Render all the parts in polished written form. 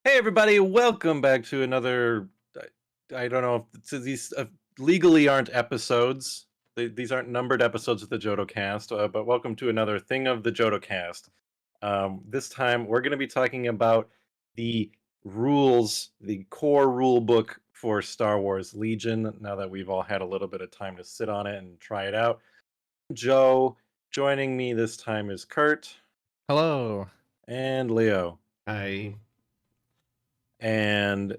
Hey everybody, welcome back to another. I don't know if these legally aren't episodes. These aren't numbered episodes of the Jodo Cast, but welcome to another thing of the Jodo Cast. This time we're going to be talking about the rules, the core rule book for Star Wars Legion. Now that we've all had a little bit of time to sit on it and try it out, Joe joining me this time is Kurt Hello. and Leo, I and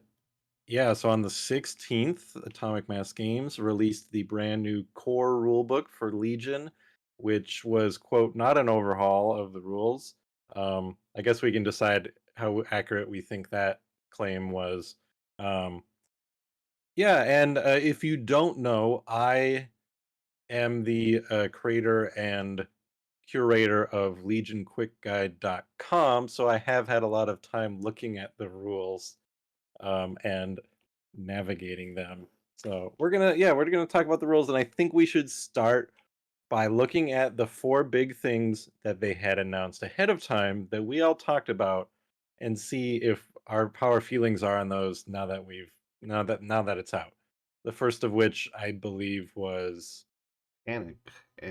yeah, so on the 16th, Atomic Mass Games released the brand new core rulebook for Legion, which was, quote, not an overhaul of the rules. I guess we can decide how accurate we think that claim was. Um, yeah, and if you don't know, I am the creator and curator of legionquickguide.com, so I have had a lot of time looking at the rules and navigating them. So we're gonna talk about the rules, and I think we should start by looking at the four big things that they had announced ahead of time that we all talked about, and see if our feelings are on those now that it's out. The first of which I believe was panic. Uh,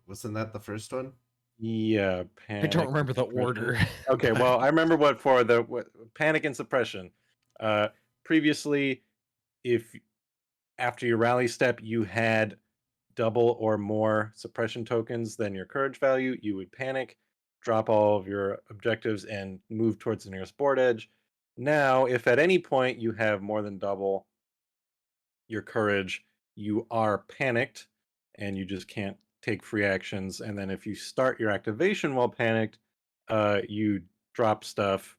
wasn't that the first one? yeah, I don't panic and remember the suppression. order, Okay, but well I remember what panic and suppression. Uh, Previously, if after your rally step you had double or more suppression tokens than your courage value, you would panic, drop all of your objectives, and move towards the nearest board edge. Now, if at any point you have more than double your courage, you are panicked and you just can't take free actions. And then if you start your activation while panicked, you drop stuff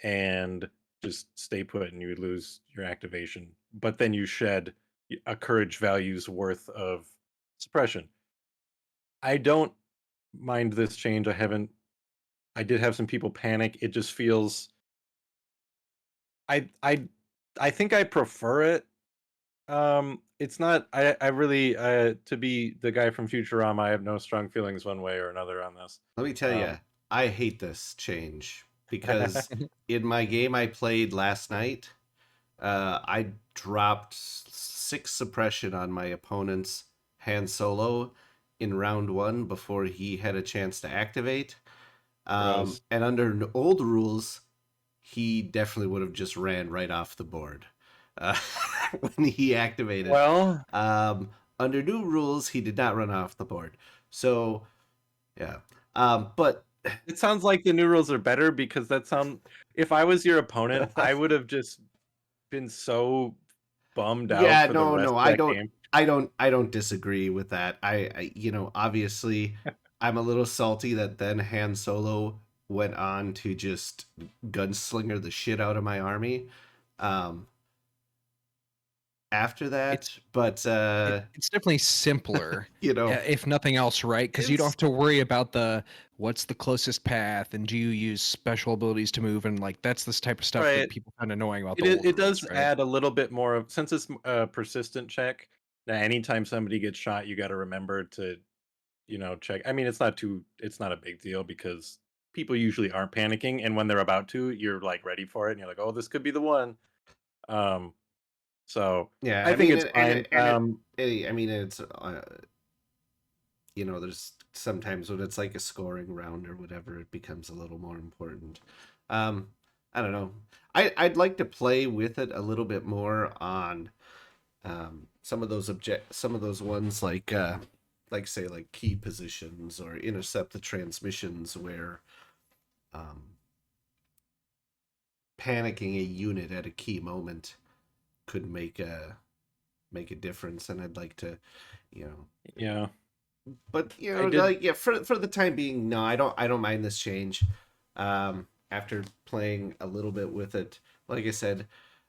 and just stay put and you would lose your activation. But then you shed a courage value's worth of suppression. I don't mind this change. I did have some people panic. It just feels I I I think I prefer it. It's not I really to be the guy from Futurama, I have no strong feelings one way or another on this. Let me tell you, Um I hate this change because in my game I played last night, I dropped six suppression on my opponent's Han Solo in round one before he had a chance to activate. Gross. And under old rules, he definitely would have just ran right off the board uh, when he activated. Well, Um, Under new rules, he did not run off the board. So yeah, but it sounds like the new rules are better because that sound if I was your opponent, I would have just been so bummed out yeah, for the no, rest no, of that game. I don't disagree with that. Obviously, I'm a little salty that then Han Solo went on to just gunslinger the shit out of my army. Um, After it's that, but it's definitely simpler, you know, if nothing else, right? Because you don't It's have to worry about what's the closest path, and do you use special abilities to move, and like that's this type of stuff that right. people find annoying about It the is, old it rules, does right? add a little bit more of since it's a persistent check. Now, anytime somebody gets shot, you got to remember to check. I mean, it's not a big deal because people usually aren't panicking, and when they're about to, you're like ready for it, and you're like, oh, this could be the one. Um, so yeah, I I think mean, it's fine. I mean, it's there's sometimes when it's like a scoring round or whatever, it becomes a little more important. Um, I don't know. I'd like to play with it a little bit more on some of those ones like say like key positions or intercept the transmissions where um, panicking a unit at a key moment could make a difference, and I'd like to, you know, Yeah, but I did. like yeah, for the time being, no, I don't mind this change. After playing a little bit with it, like I said,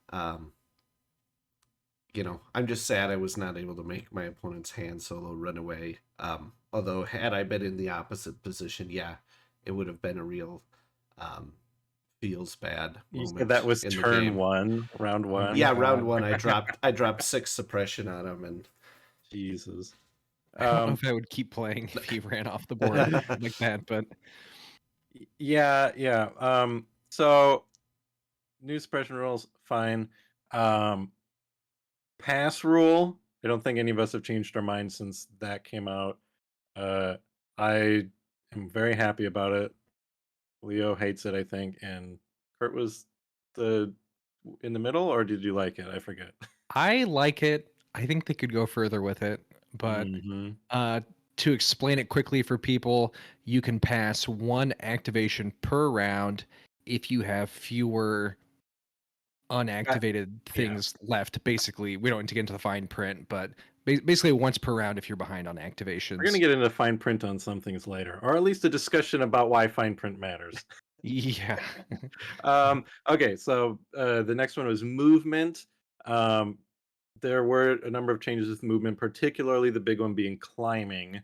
um, I'm just sad I was not able to make my opponent's Han Solo run away. Although had I been in the opposite position, yeah, it would have been a real um, feels bad You said that moment was in the turn game. one, round Oh one. Yeah, round God, one, I dropped six suppression on him, and Jesus. I don't know Um, if I would keep playing if he ran off the board like that, but yeah, yeah. So new suppression rules, fine. Um, pass rule. I don't think any of us have changed our minds since that came out. Uh, I am very happy about it. Leo hates it, I think, and Kurt was the in the middle, or did you like it? I forget. I like it. I think they could go further with it, but Hmm. uh, to explain it quickly for people, you can pass one activation per round if you have fewer unactivated Yeah, things left. Basically, we don't need to get into the fine print, but basically once per round if you're behind on we're gonna activations. get into fine print on some things later, or at least a discussion about why fine print matters. Yeah. Okay, so the next one was movement. Um, there were a number of changes with movement, particularly the big one being climbing,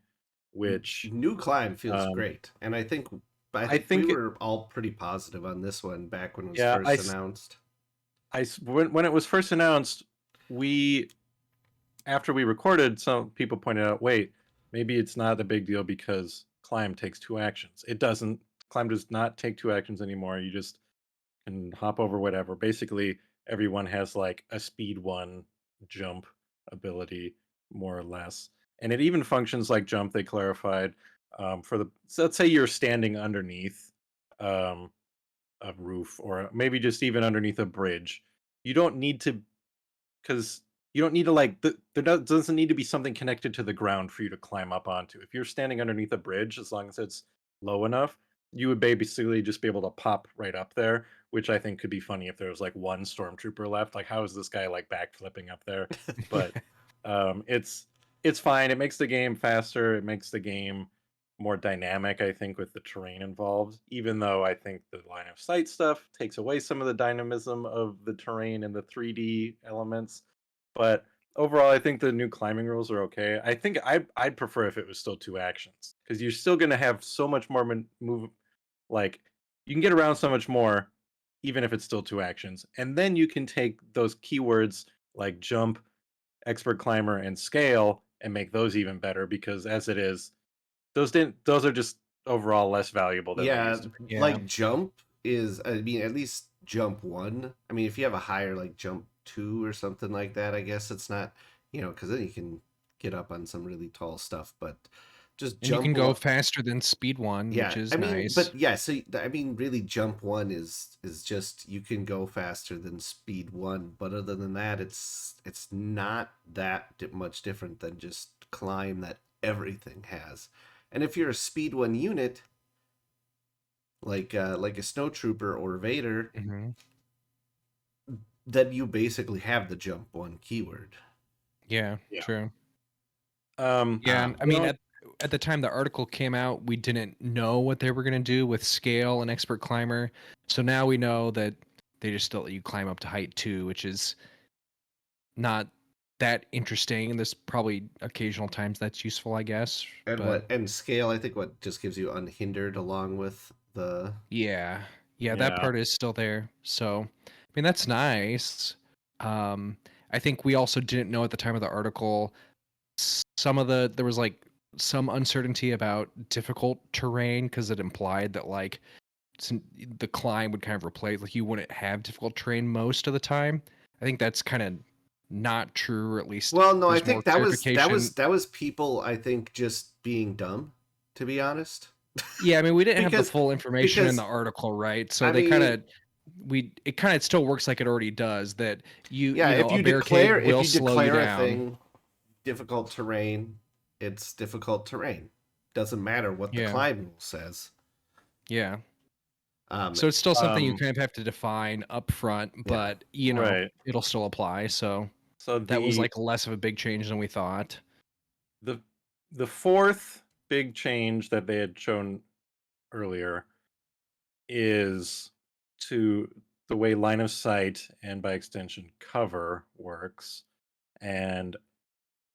which New climb feels um, great, and I I think we think, were all pretty positive on this one back when it was yeah, first announced. when it was first announced, we after we recorded, some people pointed out, wait, maybe it's not a big deal because climb takes two actions. It doesn't. Climb does not take two actions anymore. You just can hop over whatever. Basically, everyone has like a speed one jump ability, more or less. And it even functions like jump, they clarified. For the so let's say you're standing underneath um, a roof or maybe just even underneath a bridge. You don't need to because you don't need to like doesn't need to be something connected to the ground for you to climb up onto. If you're standing underneath a bridge, as long as it's low enough, you would basically just be able to pop right up there, which I think could be funny if there was like one stormtrooper left. Like, how is this guy like backflipping up there? But it's fine. It makes the game faster. It makes the game more dynamic, I think, with the terrain involved. Even though I think the line of sight stuff takes away some of the dynamism of the terrain and the 3D elements. But overall, I think the new climbing rules are okay. I think I'd prefer if it was still two actions because you're still going to have so much more move. Like you can get around so much more, even if it's still two actions. And then you can take those keywords like jump, expert climber, and scale and make those even better because as it is, those are just overall less valuable than they Yeah, used to be. Yeah. like jump is, I mean, at least jump one. I mean, if you have a higher like jump two or something like that, I guess it's not, because then you can get up on some really tall stuff. But just And you can jump go one. faster than speed one, which Yeah, I is mean, nice. but yeah, so I mean, really, jump one is just you can go faster than speed one, but other than that, it's not that much different than just climb that everything has. And if you're a speed one unit, like a snowtrooper or Vader, Hmm. then you basically have the jump one keyword. Yeah, Yeah. true. Um, Yeah, and I the mean only, at the time the article came out, we didn't know what they were going to do with scale and expert climber. So now we know that they just still let you climb up to height 2, which is not that interesting. And there's probably occasional times that's useful, I guess. But And scale, I think what just gives you unhindered along with the yeah, yeah, that yeah. part is still there. So, I mean, that's nice. Um, I think we also didn't know at the time of the article some of there was like some uncertainty about difficult terrain because it implied that like the climb would kind of replace like you wouldn't have difficult terrain most of the time. I think that's kind of not true, or at least Well, no, I there's more think clarification. that was people I think just being dumb, to be honest. Yeah, I mean, we didn't have the because full information in the because article, right? So I they kind mean, of it kind of still works like it already does, that yeah, a barricade if will you slow you declare a down. thing difficult terrain, it's difficult terrain. Doesn't matter what the Yeah, climb rule says. yeah. Um, So it's still something you Um, kind of have to define up front, yeah. but right. it'll still apply. So So that was like less of a big change than we thought. the the fourth big change that they had shown earlier is to the way line of sight and by extension cover works. And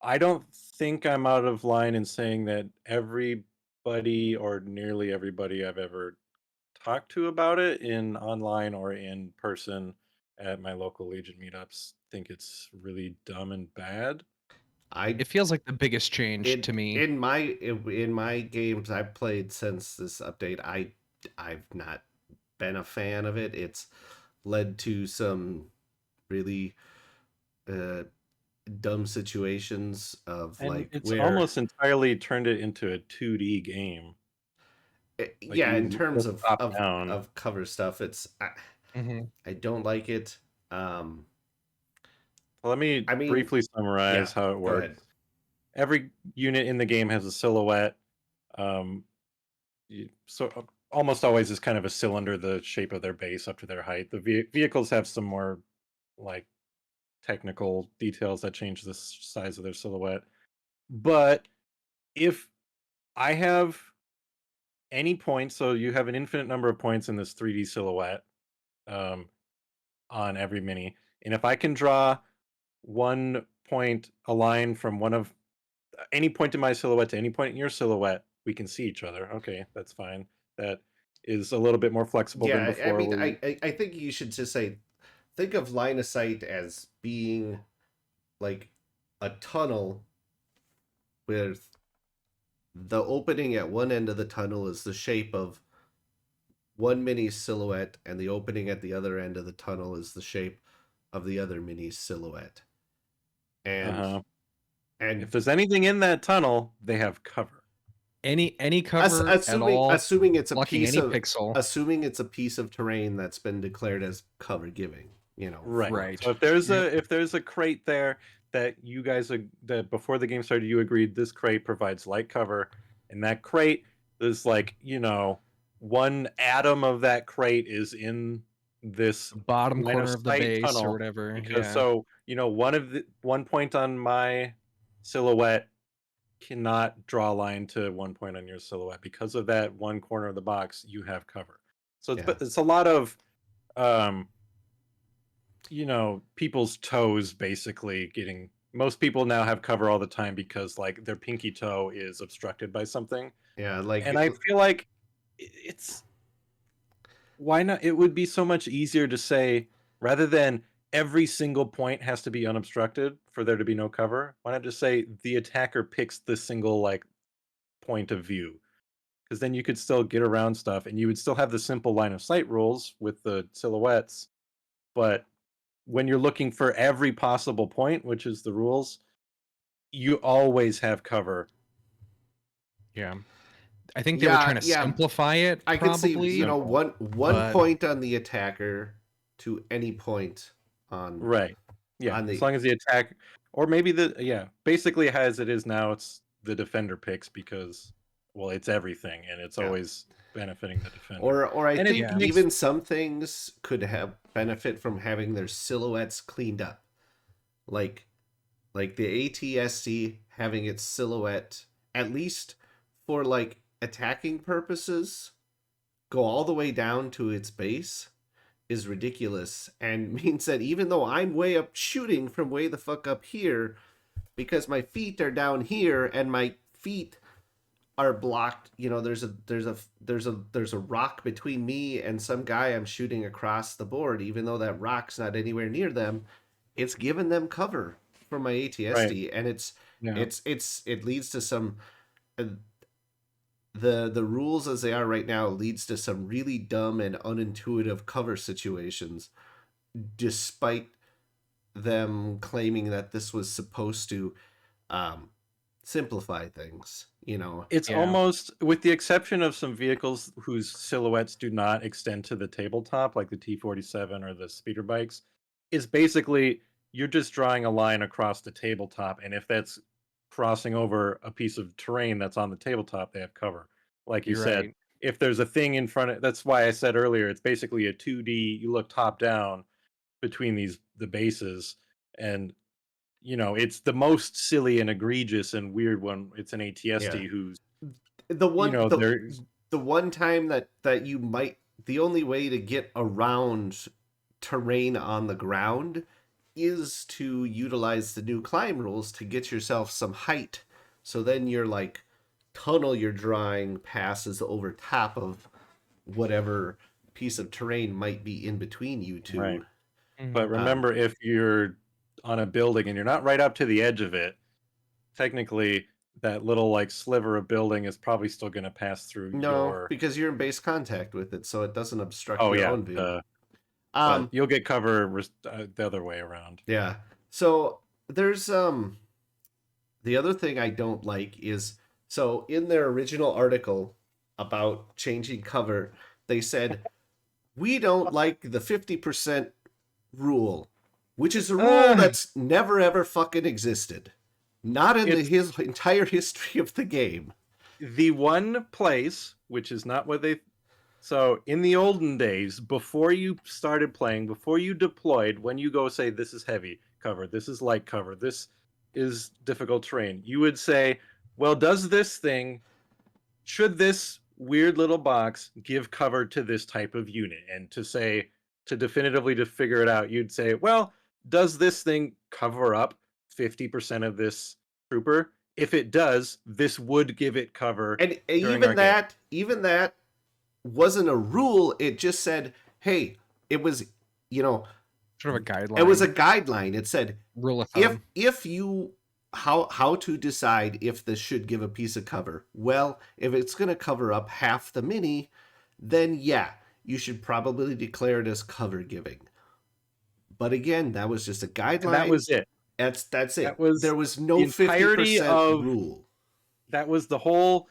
I don't think I'm out of line in saying that everybody or nearly everybody I've ever talked to about it in online or in person at my local Legion meetups think it's really dumb and bad. I It feels like the biggest change to me. in my games I've played since this update, I've not been a fan of it. It's led to some really dumb situations of And like it's where almost entirely turned it into a 2D game. Like yeah, in you terms look of top of down. of cover stuff, Hmm. I don't like it. Let me I mean, briefly yeah, summarize how it go works. ahead. Every unit in the game has a silhouette. Um, almost always is kind of a cylinder, the shape of their base up to their height. The vehicles have some more like technical details that change the size of their silhouette. But if I have any point, so you have an infinite number of points in this 3D silhouette um, on every mini, and if I can draw 1 point, a line from one of any point in my silhouette to any point in your silhouette, we can see each other. Okay, that's fine. That is a little bit more flexible than Yeah, I before. mean, Where you, I think you should just say, think of line of sight as being like a tunnel with the opening at one end of the tunnel is the shape of one mini silhouette, and the opening at the other end of the tunnel is the shape of the other mini silhouette. And uh-huh. If and there's anything in that tunnel, they have cover. Any cover at assuming all, assuming it's a blocking piece any of pixel. assuming it's a piece of terrain that's been declared as cover giving, Right. for Right. So Yep. if there's a crate there that you guys that before the game started you agreed this crate provides light cover, and that crate is like, one atom of that crate is in this The bottom line of corner of the sight base or tunnel whatever. because Yeah. one point on my silhouette cannot draw a line to 1 point on your silhouette because of that one corner of the box you have cover. So yeah. it's a lot of um people's toes basically getting most people now have cover all the time because like their pinky toe is obstructed by something. Yeah, And I feel like it's why not it would be so much easier to say rather than every single point has to be unobstructed for there to be no cover, why not just say the attacker picks the single like point of view? Because then you could still get around stuff and you would still have the simple line of sight rules with the silhouettes, but when you're looking for every possible point, which is the rules, you always have cover. Yeah. I think they were yeah, trying to yeah, simplify it I could see, probably, Simple. one but point on the attacker to any point on Right. Yeah, on as the long as the attack or maybe basically as it is now, it's the defender picks because well, it's everything and it's yeah. always benefiting the defender. Or I And it think yeah. makes even some things could have benefit from having their silhouettes cleaned up. Like the ATSC having its silhouette, at least for like attacking purposes, go all the way down to its base is ridiculous and means that even though I'm way up shooting from way the fuck up here, because my feet are down here and my feet are blocked, there's a rock between me and some guy I'm shooting across the board, even though that rock's not anywhere near them, it's given them cover from my right. ATSD, and Yeah. it leads to some uh, the rules as they are right now leads to some really dumb and unintuitive cover situations, despite them claiming that this was supposed to um, simplify things. It's Yeah. almost with the exception of some vehicles whose silhouettes do not extend to the tabletop, like the T-47 or the speeder bikes, is basically you're just drawing a line across the tabletop, and if that's crossing over a piece of terrain that's on the tabletop, they have cover. Like you You're said, right. if there's a thing in front of that's why I said earlier, it's basically a 2D, you look top down between the bases, and it's the most silly and egregious and weird one. It's an Yeah. ATSD who's the you one know, the there the one time that you might, the only way to get around terrain on the ground is to utilize the new climb rules to get yourself some height, so then your like tunnel you're drawing passes over top of whatever piece of terrain might be in between you right. two. But Mhm. remember, if you're on a building and you're not right up to the edge of it, technically that little like sliver of building is probably still going to pass through No, your. because you're in base contact with it, so it doesn't obstruct Oh your yeah, own view. but you'll get cover the other way around. Yeah. So there's the other thing I don't like is, so in their original article about changing cover, they said we don't like the 50% rule, which is a rule that's never ever fucking existed. Not in his entire history of the game. The one place, which is not what they... So in the olden days, before you started playing, before you deployed, when you go say, this is heavy cover, this is light cover, this is difficult terrain, you would say, well, does this thing, should this weird little box give cover to this type of unit? And to say, to definitively to figure it out, you'd say, well, does this thing cover up 50% of this trooper? If it does, this would give it cover. And even that wasn't a rule. It just said, hey, it was, sort of a guideline. It was a guideline. It said, rule of thumb. if you how to decide if this should give a piece of cover. Well, if it's going to cover up half the mini, then yeah, you should probably declare it as cover giving. But again, that was just a guideline. And that was it. That's it. There was no the entirety 50% of rule. That was the whole...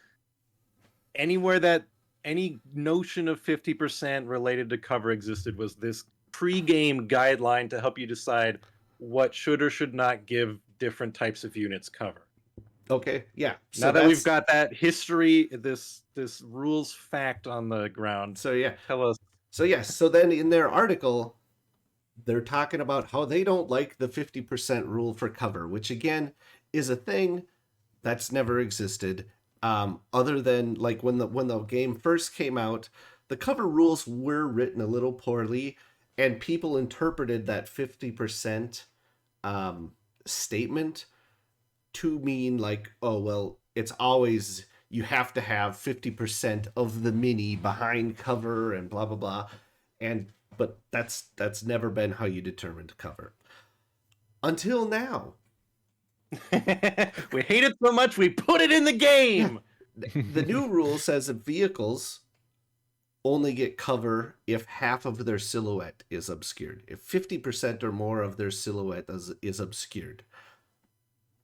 Anywhere that any notion of 50% related to cover existed was this pre-game guideline to help you decide what should or should not give different types of units cover. Okay, yeah. So now that we've got that history, this rules fact on the ground. So yeah. Tell us. So yes, so then in their article, they're talking about how they don't like the 50% rule for cover, which again is a thing that's never existed. Other than like when the game first came out, the cover rules were written a little poorly, and people interpreted that 50% statement to mean like, oh well, it's always you have to have 50% of the mini behind cover and blah blah blah, but that's never been how you determined cover until now. We hate it so much we put it in the game. The new rule says that vehicles only get cover if half of their silhouette is obscured. If 50% or more of their silhouette is obscured.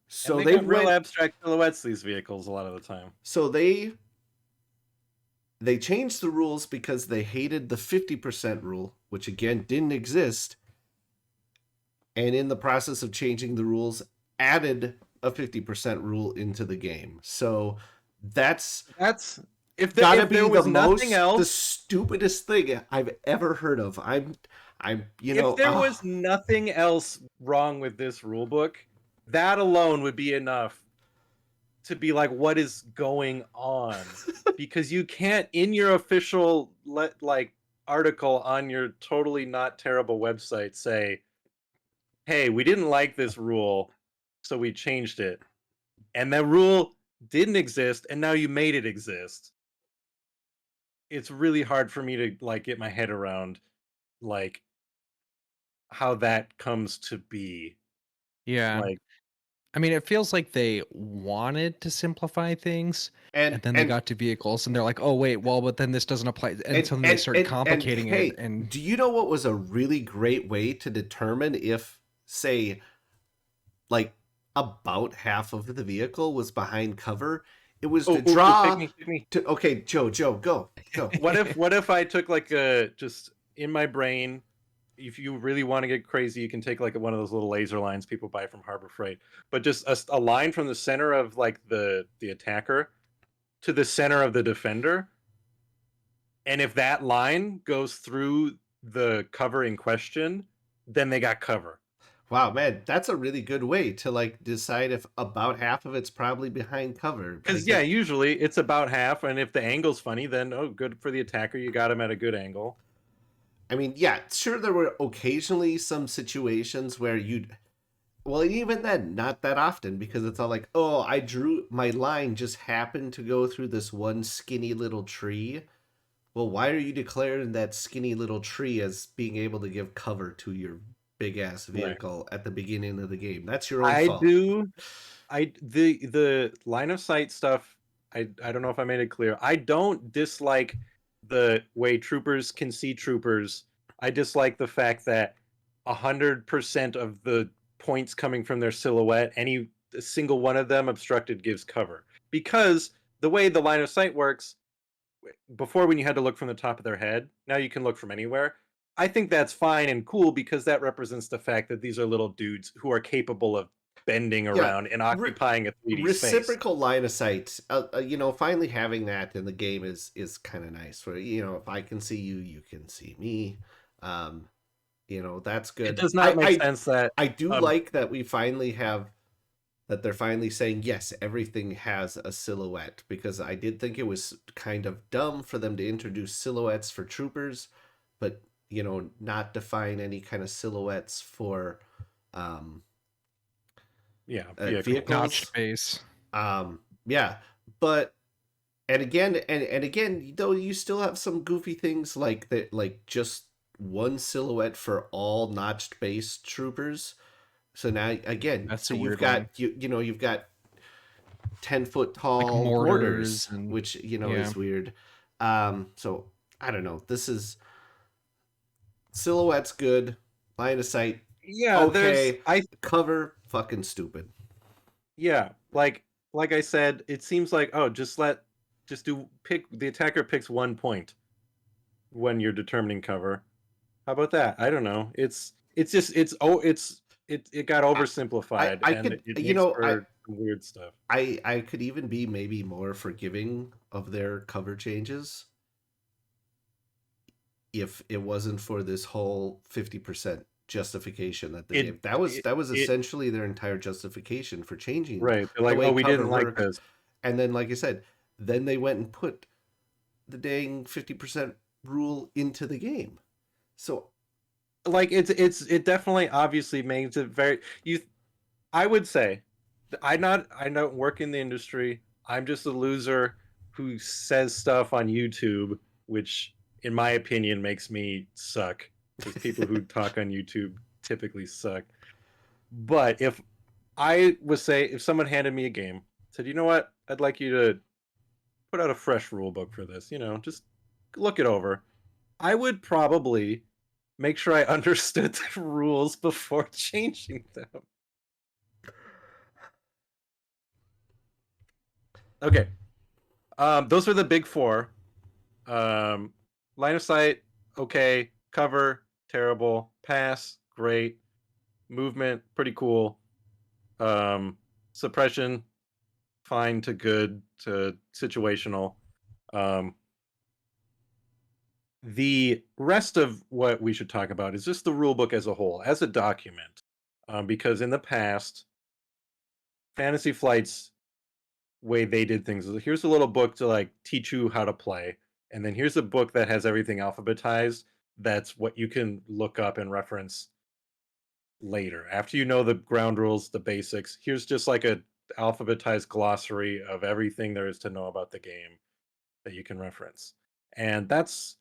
So they got real abstract silhouettes, these vehicles, a lot of the time. So they changed the rules because they hated the 50% rule, which again didn't exist. And in the process of changing the rules, added a 50% rule into the game. So that's if there was nothing else, the stupidest thing I've ever heard of. If there was nothing else wrong with this rule book, that alone would be enough to be like, what is going on? Because you can't, in your official article on your totally not terrible website, say, hey, we didn't like this rule, so we changed it. And that rule didn't exist, and now you made it exist. It's really hard for me to get my head around how that comes to be. Yeah. I mean, it feels like they wanted to simplify things, and then they got to vehicles, and they're like, "Oh wait, well, but then this doesn't apply," and so then they start complicating it. And do you know what was a really great way to determine if, say, like about half of the vehicle was behind cover? It was to draw. Pick me. Okay, Joe, go. What if I took just in my brain? If you really want to get crazy, you can take one of those little laser lines people buy from Harbor Freight, but just a line from the center of the attacker to the center of the defender. And if that line goes through the cover in question, then they got cover. Wow, man, that's a really good way to decide if about half of it's probably behind cover. Because usually it's about half, and if the angle's funny, then good for the attacker, you got him at a good angle. I mean, yeah, sure, there were occasionally some situations where even then, not that often, because it's all like, oh, my line just happened to go through this one skinny little tree. Well, why are you declaring that skinny little tree as being able to give cover to your big-ass vehicle at the beginning of the game? That's your own fault. The line of sight stuff, I don't know if I made it clear. I don't dislike the way troopers can see troopers I dislike the fact that 100% of the points coming from their silhouette, any single one of them obstructed gives cover. Because the way the line of sight works, before when you had to look from the top of their head, now you can look from anywhere. I think that's fine and cool because that represents the fact that these are little dudes who are capable of bending Yeah, around and re- occupying a 3D space. reciprocal line of sight. Finally having that in the game is kind of nice. Where if I can see you, you can see me. Um, that's It good. does not make sense that I do um, like that we finally have that they're finally saying yes, everything has a silhouette, because I did think it was kind of dumb for them to introduce silhouettes for troopers, but not define any kind of silhouettes for um, yeah, vehicles. Notched vehicles. base. Yeah, but and again, though, you still have some goofy things like that, like just one silhouette for all notched base troopers. So now again, That's so a you've weird got one. you've got 10-foot Like tall mortars mortars, and which yeah. is weird. So I don't know. This is silhouette's good, line of sight Yeah, there's okay, I cover fucking stupid. yeah, like I said, it seems like oh, just do pick the attacker picks 1 point when you're determining cover. How about that? I don't know. It's just it got I oversimplified I and could it makes for some weird stuff. I could even be maybe more forgiving of their cover changes if it wasn't for this whole 50% justification that they It gave. That was it essentially their entire justification for changing right. They're the like, way "Oh, we cover didn't like works. this." And then, like I said, then they went and put the dang 50% rule into the game. So Like it definitely obviously makes it very you I would say I don't work in the industry. I'm just a loser who says stuff on YouTube, which in my opinion makes me suck because people who talk on YouTube typically suck. But if someone handed me a game, said, "You know what? I'd like you to put out a fresh rule book for this, just look it over." I would probably make sure I understood the rules before changing them. Okay. Those are the big four. Um, line of sight, okay. Cover, terrible. Pass, great. Movement, pretty cool. Um, Suppression, fine to good to situational. Um, the rest of what we should talk about is just the rule book as a whole, as a document. Because in the past, Fantasy Flight's way they did things is here's a little book to like teach you how to play, and then here's a book that has everything alphabetized. That's what you can look up and reference later after you know the ground rules, the basics. Here's just like a alphabetized glossary of everything there is to know about the game that you can reference. And that's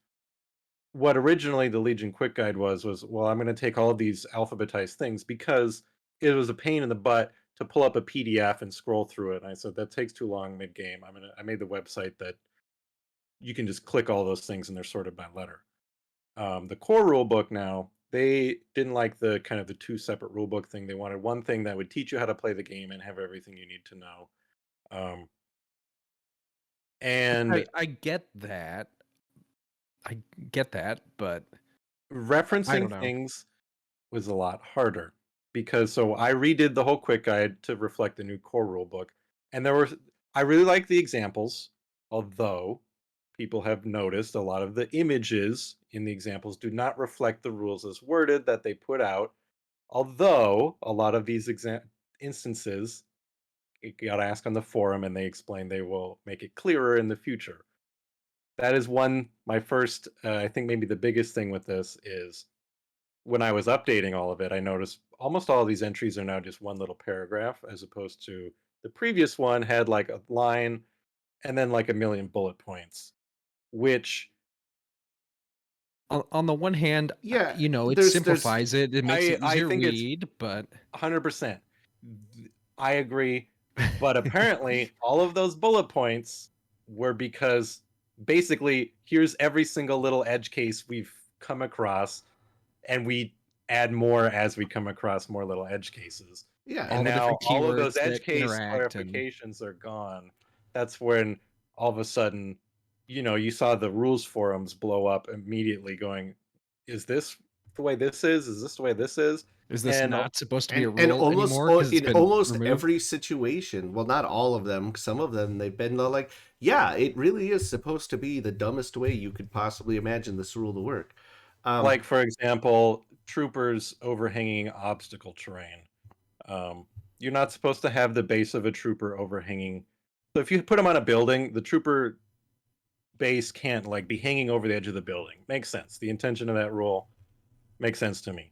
what originally the Legion Quick Guide was, well, I'm going to take all of these alphabetized things because it was a pain in the butt to pull up a PDF and scroll through it. And I said that takes too long mid game. I made the website that you can just click all those things and they're sorted by letter. The core rule book now, they didn't like the kind of the two separate rule book thing. They wanted one thing that would teach you how to play the game and have everything you need to know. Um, and I get that. I get that, but I referencing don't know. things was a lot harder because so I redid the whole quick guide to reflect the new core rule book, and I really like the examples, although people have noticed a lot of the images in the examples do not reflect the rules as worded that they put out. Although a lot of these instances, you got to ask on the forum, and they explain they will make it clearer in the future. That is my first, I think maybe the biggest thing with this is when I was updating all of it, I noticed almost all of these entries are now just one little paragraph as opposed to the previous one had like a line and then like a million bullet points, which On the one hand, yeah, it there's simplifies it. It makes it I easier to think it's read, but 100%. I agree, but apparently all of those bullet points were because basically here's every single little edge case we've come across, and we add more as we come across more little edge cases. Yeah. And All the now different all of those keywords edge that case interact and clarifications are gone. That's when all of a sudden, you saw the rules forums blow up immediately going, is this the way this is? Is this the way this is? is this And not supposed to be a And rule almost anymore because it's in been almost removed? every situation, well, not all of them, some of them they've been like, yeah, it really is supposed to be the dumbest way you could possibly imagine this rule to work. Um, like, for example, troopers overhanging obstacle terrain. Um, you're not supposed to have the base of a trooper overhanging. So if you put them on a building, the trooper base can't like be hanging over the edge of the building. Makes sense. The intention of that rule makes sense to me.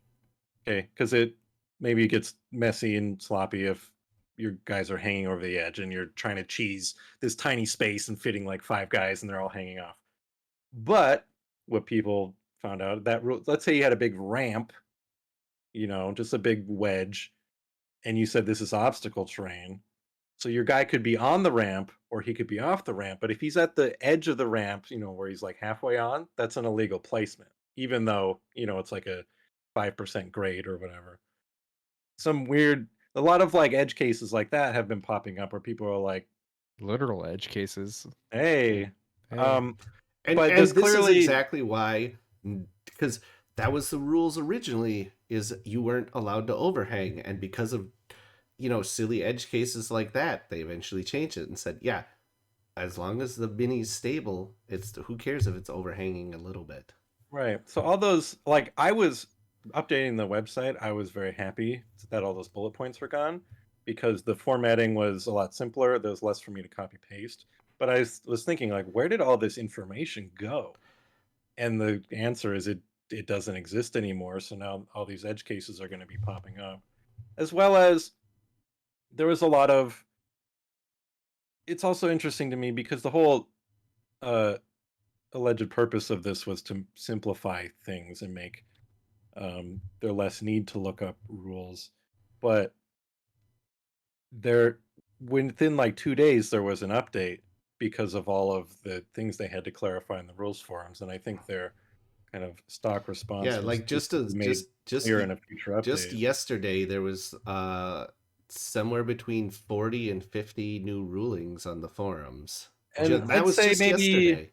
Okay, because it gets messy and sloppy if your guys are hanging over the edge and you're trying to cheese this tiny space and fitting like 5 guys and they're all hanging off. But what people found out that rule, let's say you had a big ramp, just a big wedge, and you said this is obstacle terrain. So your guy could be on the ramp or he could be off the ramp. But if he's at the edge of the ramp, where he's like halfway on, that's an illegal placement, even though, it's like a 5% grade or whatever. A lot of like edge cases like that have been popping up where people are like, Literal edge cases. hey, Hey. um, and but there's this is clearly, exactly why, because that was the rules originally, is you weren't allowed to overhang, and because of silly edge cases like that, they eventually changed it and said, yeah, as long as the mini's stable, it's who cares if it's overhanging a little bit. right. So all those, like, I was updating the website. I was very happy that all those bullet points were gone because the formatting was a lot simpler. There was less for me to copy paste. But I was thinking, like, where did all this information go? And the answer is it doesn't exist anymore. So now all these edge cases are going to be popping up, as well as there was a lot of. It's also interesting to me because the whole uh, alleged purpose of this was to simplify things and make there less need to look up rules. But there, within like 2 days, there was an update because of all of the things they had to clarify in the rules forums, and I think their kind of stock response Yeah, was like this will be made clear in a future just update. yesterday there was somewhere between 40 and 50 new rulings on the forums. And That I'd was say just yesterday.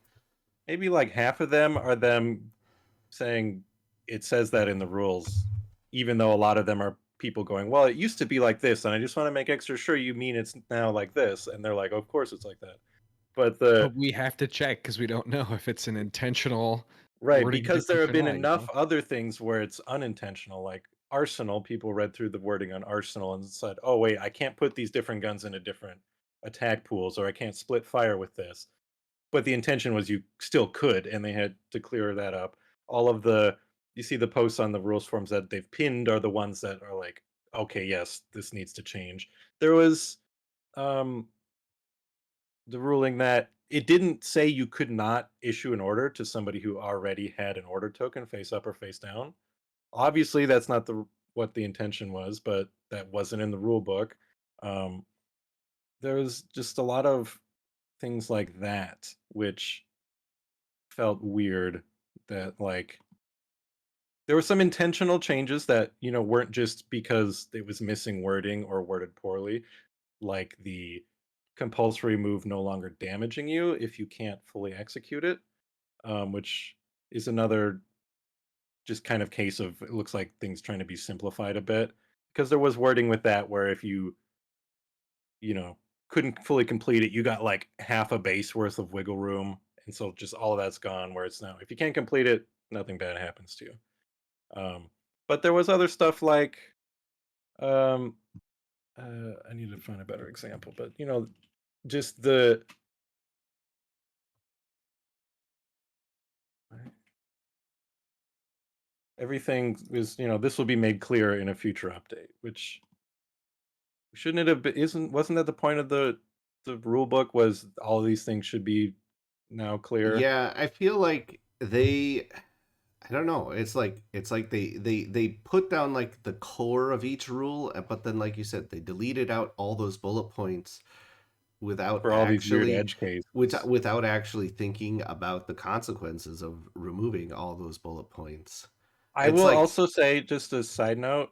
maybe like half of them are them saying it says that in the rules, even though a lot of them are people going, well, it used to be like this, and I just want to make extra sure you mean it's now like this. And they're like, of course it's like that. But But we have to check because we don't know if it's an intentional right, wording because there difference have or been not. enough other things where it's unintentional, like Arsenal. People read through the wording on Arsenal and said, oh, wait, I can't put these different guns into different attack pools, or I can't split fire with this. But the intention was you still could, and they had to clear that up. All of you see the posts on the rules forums that they've pinned are the ones that are like, okay, yes, this needs to change. There was um, the ruling that it didn't say you could not issue an order to somebody who already had an order token face up or face down. Obviously, that's not what the intention was, but that wasn't in the rule book. Um, there was just a lot of things like that, which felt weird that like there were some intentional changes that weren't just because it was missing wording or worded poorly, like the compulsory move no longer damaging you if you can't fully execute it, which is another just kind of case of it looks like things trying to be simplified a bit because there was wording with that where if you know couldn't fully complete it, you got like half a base worth of wiggle room, and so just all of that's gone. Where it's now if you can't complete it, nothing bad happens to you. Um, but there was other stuff like um, I need to find a better example, but just everything is this will be made clear in a future update, which shouldn't it have been? Wasn't that the point of the rule book? Was all these things should be now clear? Yeah, I feel like I don't know. It's like they put down like the core of each rule, but then like you said, they deleted out all those bullet points without for all these weird actually edge cases. without actually thinking about the consequences of removing all those bullet points. I It's will like, also say, just a side note,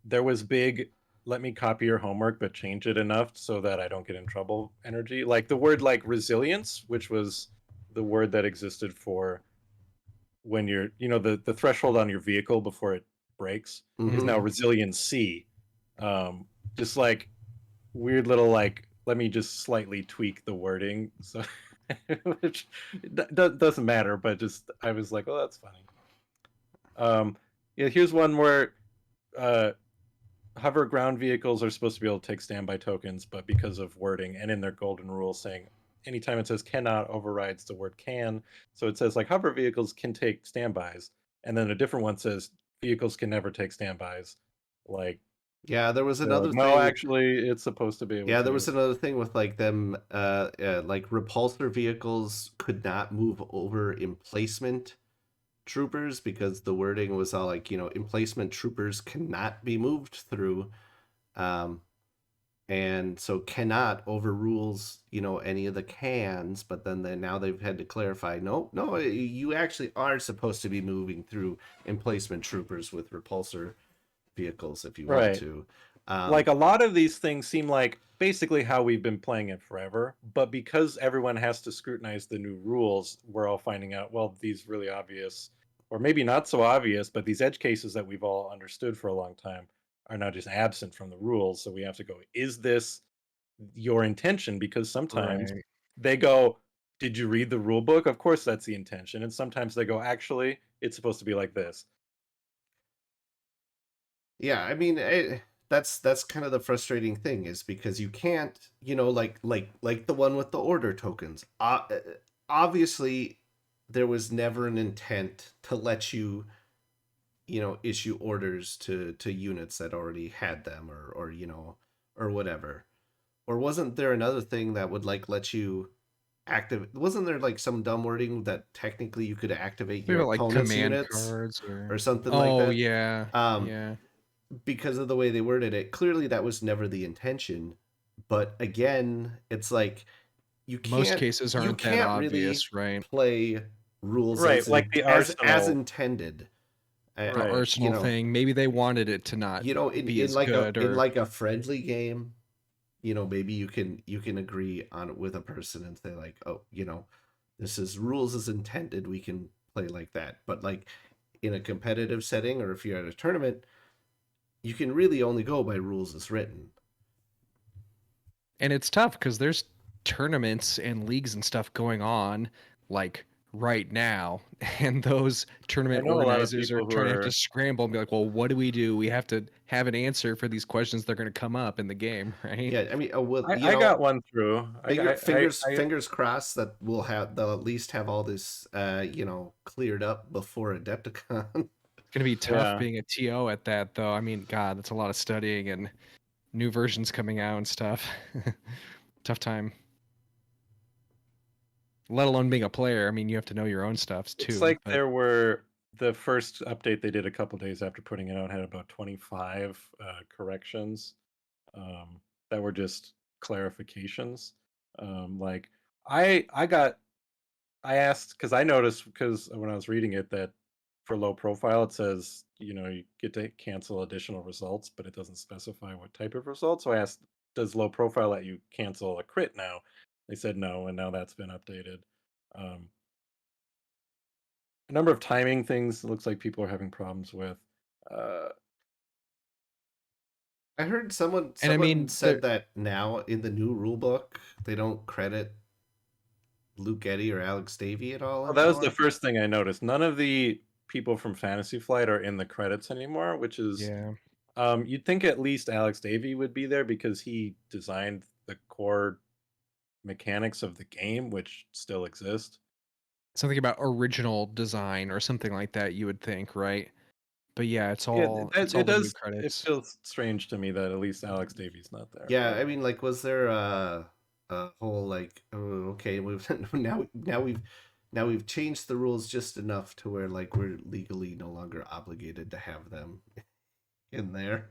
there was big let me copy your homework but change it enough so that I don't get in trouble energy. Like the word like resilience, which was the word that existed for when you're, the threshold on your vehicle before it breaks is now mhm. resiliency. Just like weird little like let me just slightly tweak the wording so which doesn't matter, but just I was like, oh, that's funny. Yeah, here's one where uh hover ground vehicles are supposed to be able to take standby tokens, but because of wording and in their golden rule saying anytime it says cannot overrides the word can, so it says like hover vehicles can take standbys, and then a different one says vehicles can never take standbys. Like Yeah, there was they're like, another no, thing. actually, it's supposed to be able Yeah, there was to. another thing with like them, like repulsor vehicles could not move over emplacement troopers because the wording was all like, emplacement troopers cannot be moved through. Um, and so cannot overrules, any of the cans, but then now they've had to clarify, no, no, you actually are supposed to be moving through emplacement troopers with repulsor vehicles if you want Right. to. Like a lot of these things seem like basically how we've been playing it forever, but because everyone has to scrutinize the new rules, we're all finding out, well, these really obvious, or maybe not so obvious, but these edge cases that we've all understood for a long time are now just absent from the rules. So we have to go, is this your intention? Because sometimes Right. they go, did you read the rule book? Of course that's the intention. And sometimes they go, actually, it's supposed to be like this. Yeah, I mean, that's kind of the frustrating thing is because you can't, like the one with the order tokens. Obviously, there was never an intent to let you, issue orders to units that already had them, or or whatever. Or wasn't there another thing that would like let you activate? Wasn't there like some dumb wording that technically you could activate Maybe your about like opponent's command units cards or or something like oh that? yeah. Um, Yeah. because of the way they worded it, clearly that was never the intention. But again, it's like you Most can't cases you aren't that can't really obvious, right? play rules Right. Like the as arsenal. intended. The Right. arsenal thing, maybe they wanted it to not be In as like good or a friendly game, maybe you can agree on it with a person and say like, oh, this is rules as intended. We can play like that. But like in a competitive setting, or if you're at a tournament, you can really only go by rules as written. and it's tough because there's tournaments and leagues and stuff going on like right now and those I tournament know a lot of organizers are people who trying to have to are. scramble and be like, well, what do we do? We have to have an answer for these questions that are going to come up in the game. Right? Yeah, I mean, well, I got one through. fingers crossed that they'll at least have all this, cleared up before Adepticon. It's going to be tough Yeah. being a TO at that, though. I mean, God, that's a lot of studying and new versions coming out and stuff. Tough time. Let alone being a player. I mean, you have to know your own stuffs It's too. like But there were the first update they did a couple days after putting it out had about 25 corrections that were just clarifications. Like I asked because I noticed because when I was reading it that for low profile it says you get to cancel additional results, but it doesn't specify what type of result. So I asked, does low profile let you cancel a crit now? They said no, and now that's been updated. Um, a number of timing things it looks like people are having problems with. Uh, I heard and I someone mean, said that now in the new rule book they don't credit Luke Eddy or Alex Davey at all well, that was the anymore. first thing I noticed. None of the people from Fantasy Flight are in the credits anymore, which is yeah, you'd think at least Alex Davey would be there because he designed the core mechanics of the game, which still exist. something about original design or something like that. You would think, right? But yeah, Yeah, it's all it the new does. It credits. feels strange to me that at least Alex Davies not there. Yeah, But I mean, like, was there a whole like, oh, okay, we've now we've changed the rules just enough to where like we're legally no longer obligated to have them in there.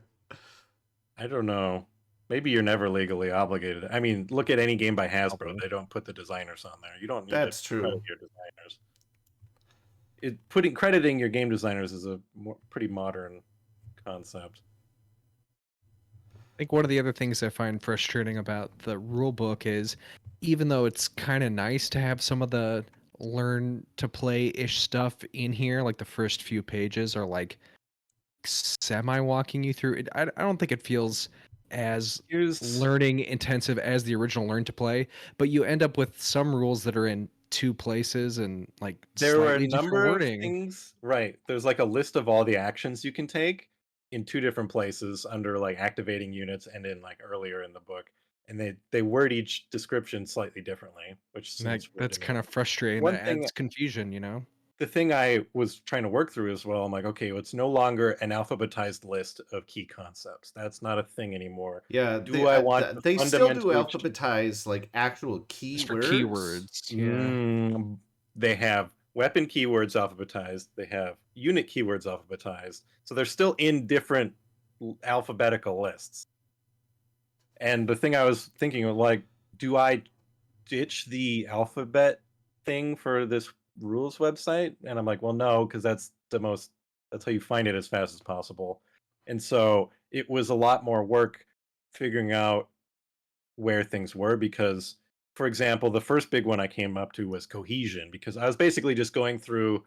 I don't know. Maybe you're never legally obligated. I mean, look at any game by Hasbro. Probably. They don't put the designers on there. You don't need to That's credit true. your designers. Crediting your game designers is a pretty modern concept. I think one of the other things I find frustrating about the rule book is even though it's kind of nice to have some of the learn to play ish stuff in here, like the first few pages are like semi walking you through it. I don't think it feels as Here's learning intensive as the original learn to play, but you end up with some rules that are in two places and like There were a slightly different number of wording. things, right? There's like a list of all the actions you can take in two different places under like activating units and in like earlier in the book, and they word each description slightly differently, which And seems weird that's to me. kind of frustrating. One That thing adds confusion, you know? the thing I was trying to work through as well, I'm like, okay, well, it's no longer an alphabetized list of key concepts. That's not a thing anymore. Yeah, Do I want to they still do fundamentally alphabetize like actual Just for keywords. keywords, yeah. They have weapon keywords alphabetized. They have unit keywords alphabetized. So they're still in different alphabetical lists. And the thing I was thinking of, like, do I ditch the alphabet thing for this rules website? And I'm like, well, no, because that's how you find it as fast as possible. And so it was a lot more work figuring out where things were because, for example, the first big one I came up to was cohesion because I was basically just going through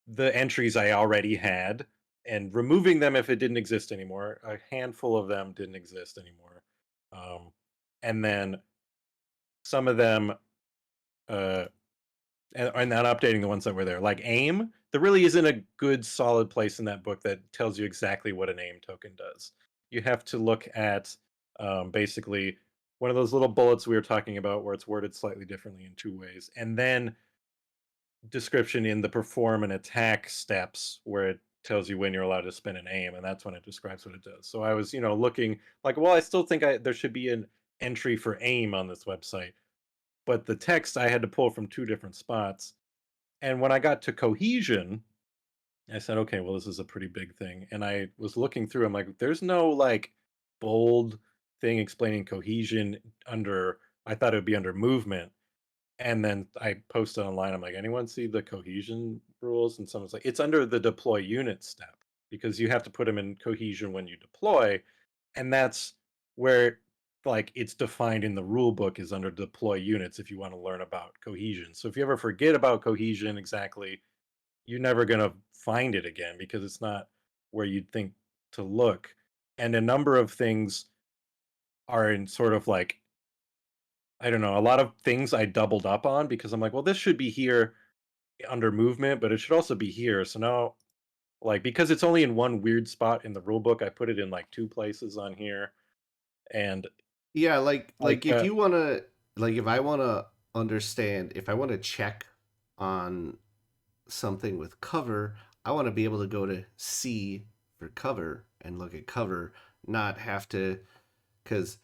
the entries I already had and removing them if it didn't exist anymore. A handful of them didn't exist anymore. Um, and then some of them, uh, and then updating the ones that were there. Like aim, there really isn't a good solid place in that book that tells you exactly what an aim token does. You have to look at basically one of those little bullets we were talking about where it's worded slightly differently in two ways. And then description in the perform and attack steps where it tells you when you're allowed to spin an aim, and that's when it describes what it does. So I was, looking like, well, I still think there should be an entry for aim on this website, but the text I had to pull from two different spots. And when I got to cohesion, I said, okay, well, this is a pretty big thing. And I was looking through, I'm like, there's no like bold thing explaining cohesion under, I thought it would be under movement. And then I posted online, I'm like, anyone see the cohesion rules? And someone's like, it's under the deploy unit step because you have to put them in cohesion when you deploy. And that's where like it's defined in the rule book is under deploy units if you want to learn about cohesion. So if you ever forget about cohesion exactly, you're never going to find it again because it's not where you'd think to look. And a number of things are in sort of like, I don't know, a lot of things I doubled up on because I'm like, well, this should be here under movement, but it should also be here. So now, like, because it's only in one weird spot in the rule book, I put it in like two places on here. And Yeah, like, if you want to like if I want to understand, if I want to check on something with cover, I want to be able to go to C for cover and look at cover, not have to cuz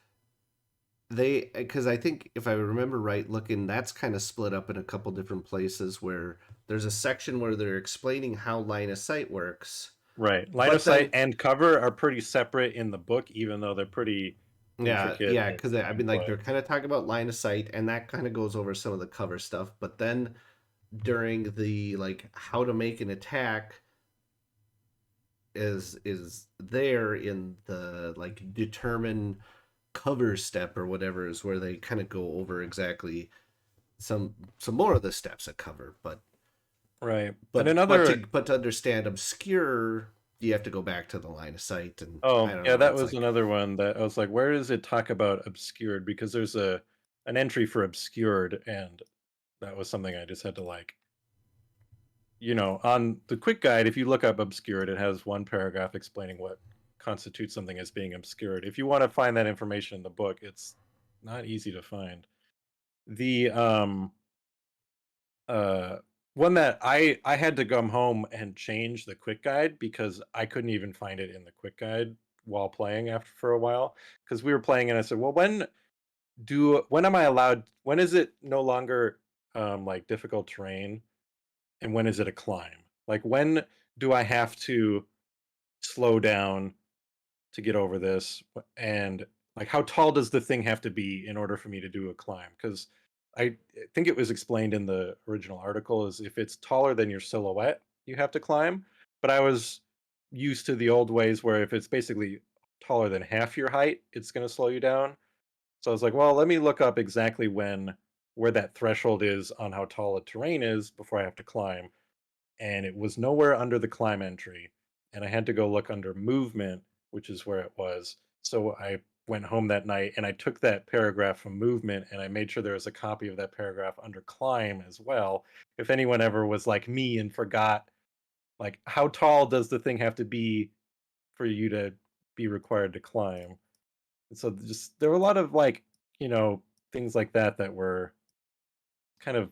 because I think if I remember right looking, that's kind of split up in a couple different places where there's a section where they're explaining how line of sight works. right, line of But sight then and cover are pretty separate in the book, even though they're pretty intricate yeah, in because I mean, like gameplay. they're kind of talking about line of sight, and that kind of goes over some of the cover stuff. But then during the like how to make an attack is there in the like determine cover step or whatever is where they kind of go over exactly some more of the steps at cover. Right. And another, But to understand obscure, you have to go back to the line of sight, and I oh, don't yeah, know. that It's was like another one that I was like, where does it talk about obscured? Because there's an entry for obscured, and that was something I just had to like, on the quick guide, if you look up obscured, it has one paragraph explaining what constitutes something as being obscured. If you want to find that information in the book, it's not easy to find. The uh one that I had to come home and change the quick guide because I couldn't even find it in the quick guide while playing after for a while because we were playing and I said, well, when am I allowed? When is it no longer like difficult terrain, and when is it a climb? Like when do I have to slow down to get over this? And like how tall does the thing have to be in order for me to do a climb? Because I think it was explained in the original article is if it's taller than your silhouette, you have to climb. But I was used to the old ways where if it's basically taller than half your height, it's going to slow you down. So I was like, well, let me look up exactly where that threshold is on how tall a terrain is before I have to climb. And it was nowhere under the climb entry. And I had to go look under movement, which is where it was. So I went home that night and I took that paragraph from movement and I made sure there was a copy of that paragraph under climb as well. If anyone ever was like me and forgot, like, how tall does the thing have to be for you to be required to climb? And so just there were a lot of like, things like that that were kind of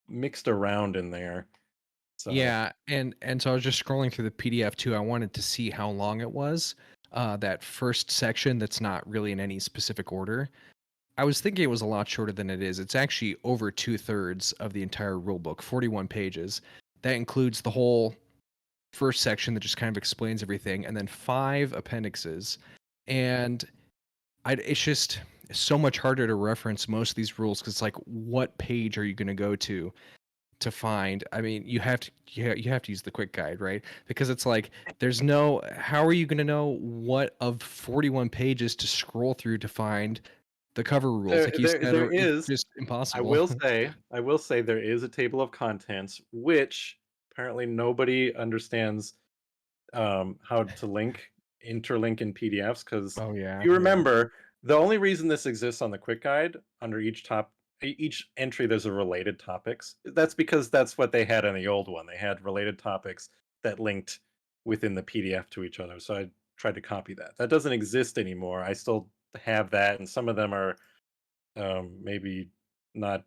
mixed around in there. So Yeah, and so I was just scrolling through the PDF too. I wanted to see how long it was. That first section that's not really in any specific order. I was thinking it was a lot shorter than it is. It's actually over 2/3 of the entire rulebook, 41 pages. That includes the whole first section that just kind of explains everything, and then 5 appendixes. And it's just so much harder to reference most of these rules because it's like, what page are you going to go to find? I mean, you have to use the quick guide, right? Because it's like there's no, how are you going to know what of 41 pages to scroll through to find the cover rules? there Like you there said, there or it's is just I impossible. will say I will say there is a table of contents, which apparently nobody understands, how to interlink in PDFs. Because Oh if yeah, you yeah. remember, the only reason this exists on the quick guide, under each entry, there's a related topics. That's because that's what they had in the old one. They had related topics that linked within the PDF to each other. So I tried to copy that. That doesn't exist anymore. I still have that, and some of them are, maybe not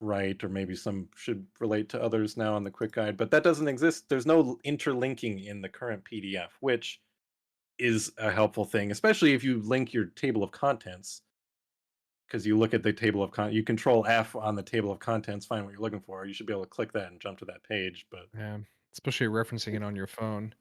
right, or maybe some should relate to others now on the quick guide, but that doesn't exist. There's no interlinking in the current PDF, which is a helpful thing, especially if you link your table of contents. Because you look at the table of you control F on the table of contents, find what you're looking for. You should be able to click that and jump to that page. But Yeah, especially referencing it on your phone.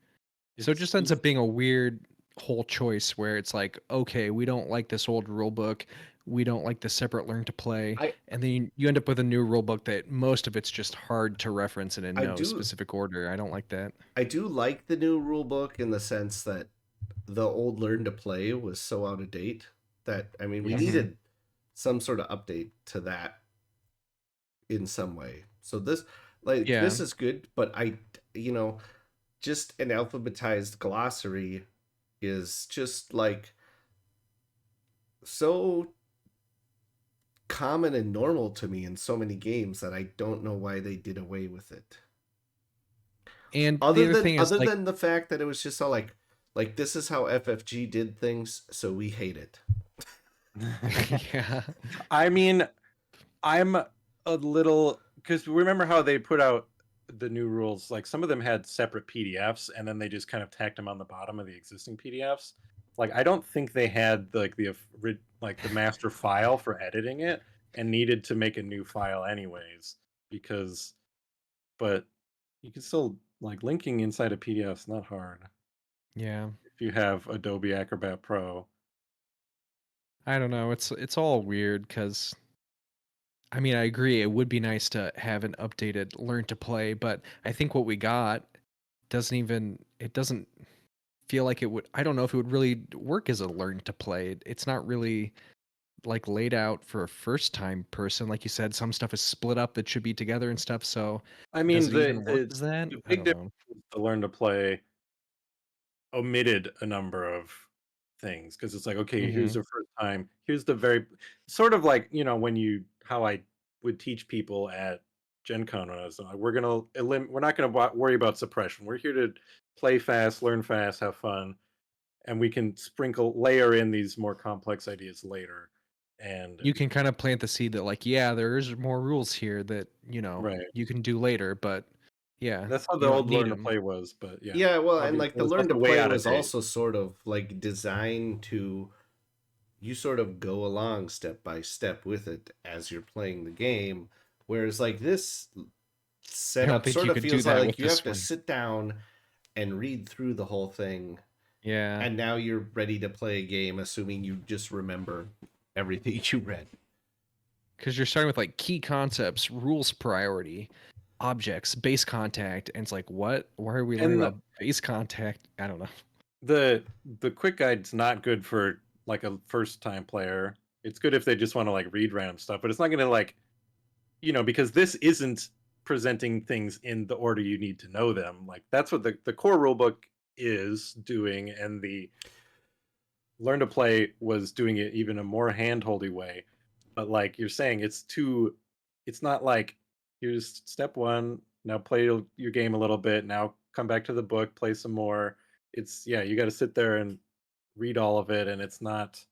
So it it's just ends up being a weird whole choice where it's like, okay, we don't like this old rule book. We don't like the separate learn to play. I And then you end up with a new rule book that most of it's just hard to reference and in I no do specific order. I don't like that. I do like the new rule book in the sense that the old learn to play was so out of date that I mean we yes. Hmm. needed some sort of update to that in some way. So Yeah. this is good, but you know just an alphabetized glossary is just like so common and normal to me in so many games that I don't know why they did away with it. And the other thing is Other like, than the fact that it was just all like this is how FFG did things, so we hate it. yeah. I mean, I'm a little, because remember how they put out the new rules? Like some of them had separate PDFs, and then they just kind of tacked them on the bottom of the existing PDFs. Like I don't think they had like like the master file for editing it, and needed to make a new file anyways. Because, but you can still, like, linking inside a PDF is not hard Yeah. if you have Adobe Acrobat Pro. I don't know. It's all weird because I mean, I agree. It would be nice to have an updated learn to play, but I think what we got it doesn't feel like it would. I don't know if it would really work as a learn to play. It's not really like laid out for a first time person. Like you said, some stuff is split up that should be together and stuff. So I does mean, it even work as that? the I big don't difference know. is to learn to play omitted a number of things, because it's like, okay, here's Hmm. the first time, here's the very sort of like, when you how I would teach people at Gen Con when I was like, we're not gonna worry about suppression. We're here to play fast, learn fast, have fun, and we can layer in these more complex ideas later. And You can kind of plant the seed that like, yeah, there is more rules here that right, you can do later, but yeah, that's how the you don't old need learn to them. play was. But yeah, Yeah, well, and obviously like the it's learn to also way play out of was date. also sort of like designed to you sort of go along step by step with it as you're playing the game, whereas like this I don't setup think sort you of could do feels that with like you have this to one. sit down and read through the whole thing Yeah. and now you're ready to play a game, assuming you just remember everything you read. Because you're starting with like key concepts, rules priority, objects, base contact, and it's like, what? Why are we learning And about base contact? I don't know. the quick guide's not good for like a first time player. It's good if they just want to like read random stuff, but it's not going to like, because this isn't presenting things in the order you need to know them. Like that's what the core rulebook is doing, and the learn to play was doing it even a more handholdy way. But like you're saying, it's not like here's step one, now play your game a little bit, now come back to the book, play some more. It's yeah, you got to sit there and read all of it, and it's not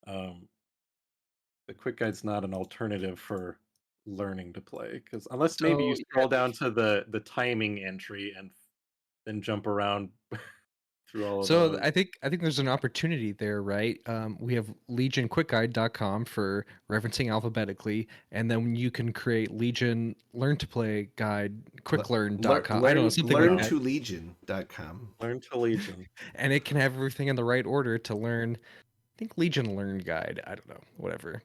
um the quick guide's not an alternative for learning to play, because unless maybe you So yeah, scroll down to the timing entry and then jump around through all of so those. I think there's an opportunity there, right? We have legionquickguide.com for referencing alphabetically, and then you can create Legion Learn to Play Guide quicklearn.com. I don't know, something like Learn that. to legion.com. Learn to Legion. And it can have everything in the right order to learn. I think Legion Learn Guide. I don't know, whatever.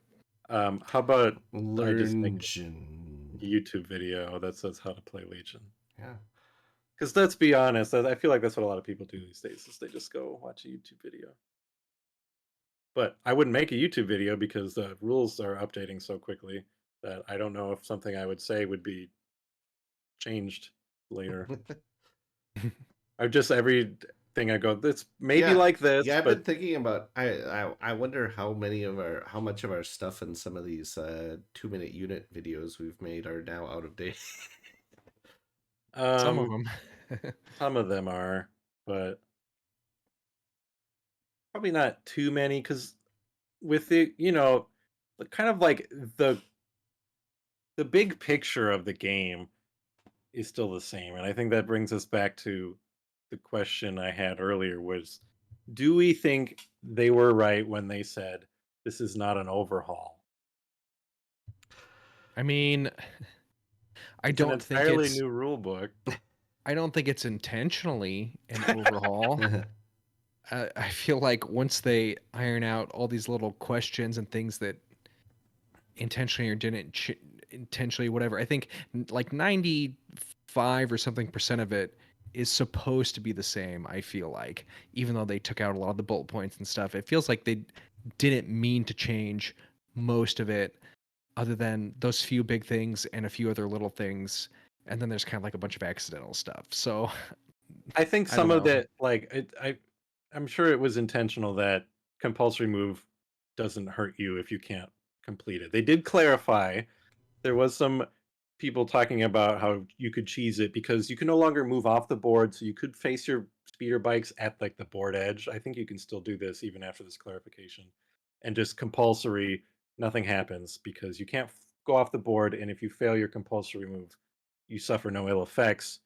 How about I just make Learn. a YouTube video that says how to play Legion? Yeah. Because let's be honest, I feel like that's what a lot of people do these days, is they just go watch a YouTube video. But I wouldn't make a YouTube video because the rules are updating so quickly that I don't know if something I would say would be changed later. I just everything I go, this maybe Yeah. like this, Yeah, I've but been thinking about I wonder how much of our stuff in some of these 2-minute unit videos we've made are now out of date. Some of um them. some of them are, but probably not too many, because with the the kind of like the big picture of the game is still the same. And I think that brings us back to the question I had earlier was, do we think they were right when they said this is not an overhaul? I mean, I It's an don't think entirely it's new rule book. I don't think it's intentionally an overhaul. I feel like once they iron out all these little questions and things that intentionally or didn't intentionally, whatever, I think like 95 or something percent of it is supposed to be the same. I feel like, even though they took out a lot of the bullet points and stuff, it feels like they didn't mean to change most of it, other than those few big things and a few other little things. And then there's kind of like a bunch of accidental stuff. So I think I some don't of know. that, like I'm sure it was intentional that compulsory move doesn't hurt you if you can't complete it. They did clarify. There was some people talking about how you could cheese it because you can no longer move off the board, so you could face your speeder bikes at like the board edge. I think you can still do this even after this clarification, and just compulsory, nothing happens because you can't go off the board, and if you fail your compulsory move, you suffer no ill effects.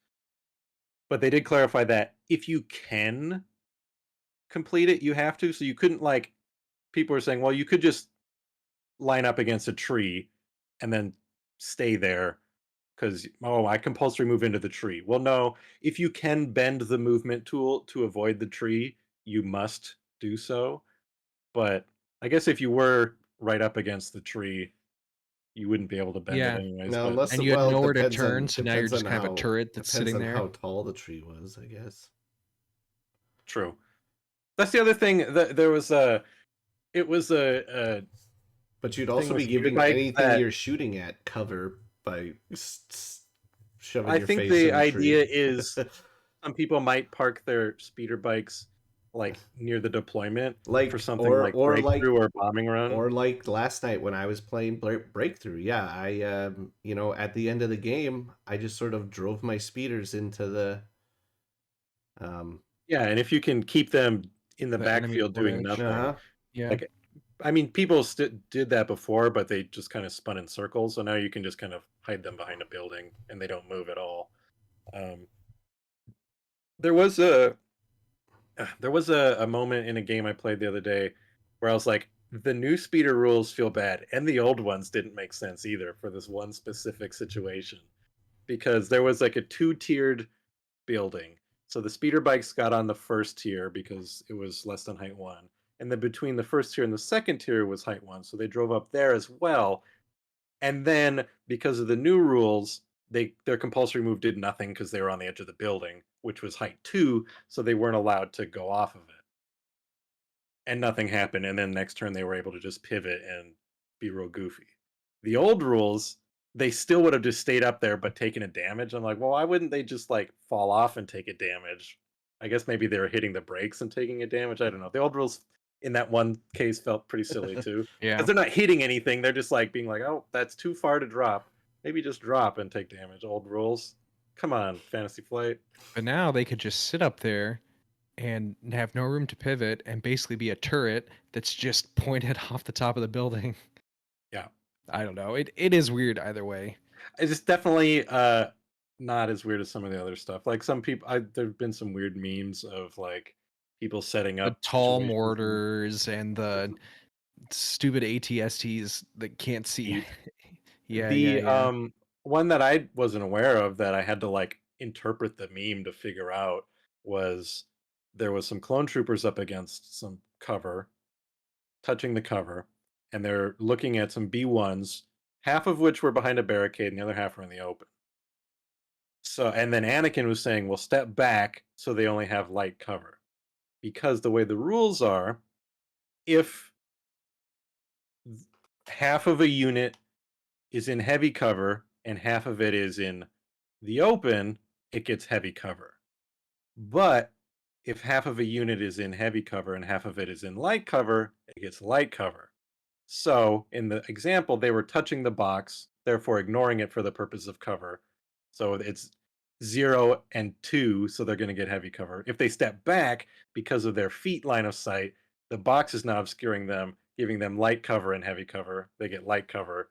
But they did clarify that if you can complete it, you have to. So you couldn't like people are saying, well, you could just line up against a tree and then stay there because I compulsory move into the tree. Well, no, if you can bend the movement tool to avoid the tree, you must do so. But I guess if you were right up against the tree, you wouldn't be able to bend it Yeah. anyways. No, But unless And you had well, nowhere to depends turn, on so now you're just kind of a how turret that's sitting there. tall the tree was, I guess. true. That's the other thing. That there was it was a But you'd thing also with be speeder giving bikes anything that you're shooting at cover by shoving I your think face the in a tree. idea is some people might park their speeder bikes like near the deployment for like something like breakthrough or bombing run. or like last night when I was playing Breakthrough. Yeah, I at the end of the game, I just sort of drove my speeders into the um Yeah, and if you can keep them in the The enemy backfield board doing edge. nothing, uh-huh. Yeah. like I mean, people did that before, but they just kind of spun in circles. So now you can just kind of hide them behind a building, and they don't move at all. Um, there was a a moment in a game I played the other day where I was like, the new speeder rules feel bad, and the old ones didn't make sense either for this one specific situation because there was like a two-tiered building. So the speeder bikes got on the first tier because it was less than height 1. And then between the first tier and the second tier was height 1. So they drove up there as well. And then because of the new rules, their compulsory move did nothing because they were on the edge of the building, which was height 2, so they weren't allowed to go off of it. And nothing happened, and then next turn they were able to just pivot and be real goofy. The old rules, they still would have just stayed up there but taken a damage. I'm like, well, why wouldn't they just like fall off and take a damage? I guess maybe they were hitting the brakes and taking a damage. I don't know. The old rules in that one case felt pretty silly too. Because Yeah. they're not hitting anything. They're just like being like, oh, that's too far to drop. Maybe just drop and take damage. Old rules. Come on, Fantasy Flight. But now they could just sit up there and have no room to pivot and basically be a turret that's just pointed off the top of the building. Yeah. I don't know. It is weird either way. It's definitely not as weird as some of the other stuff. Like some people, there've been some weird memes of like people setting The up tall situations and mortars and the stupid ATSTs that can't see. eat. Yeah, yeah, The yeah. one that I wasn't aware of that I had to like interpret the meme to figure out was there was some clone troopers up against some cover, touching the cover, and they're looking at some B1s, half of which were behind a barricade and the other half were in the open. So, and then Anakin was saying, "Well, step back so they only have light cover." Because the way the rules are, if half of a unit is in heavy cover and half of it is in the open, it gets heavy cover. But if half of a unit is in heavy cover and half of it is in light cover, it gets light cover. So in the example, they were touching the box, therefore ignoring it for the purpose of cover. So it's 0 and 2, so they're going to get heavy cover. If they step back because of their feet line of sight, the box is now obscuring them, giving them light cover and heavy cover. They get light cover,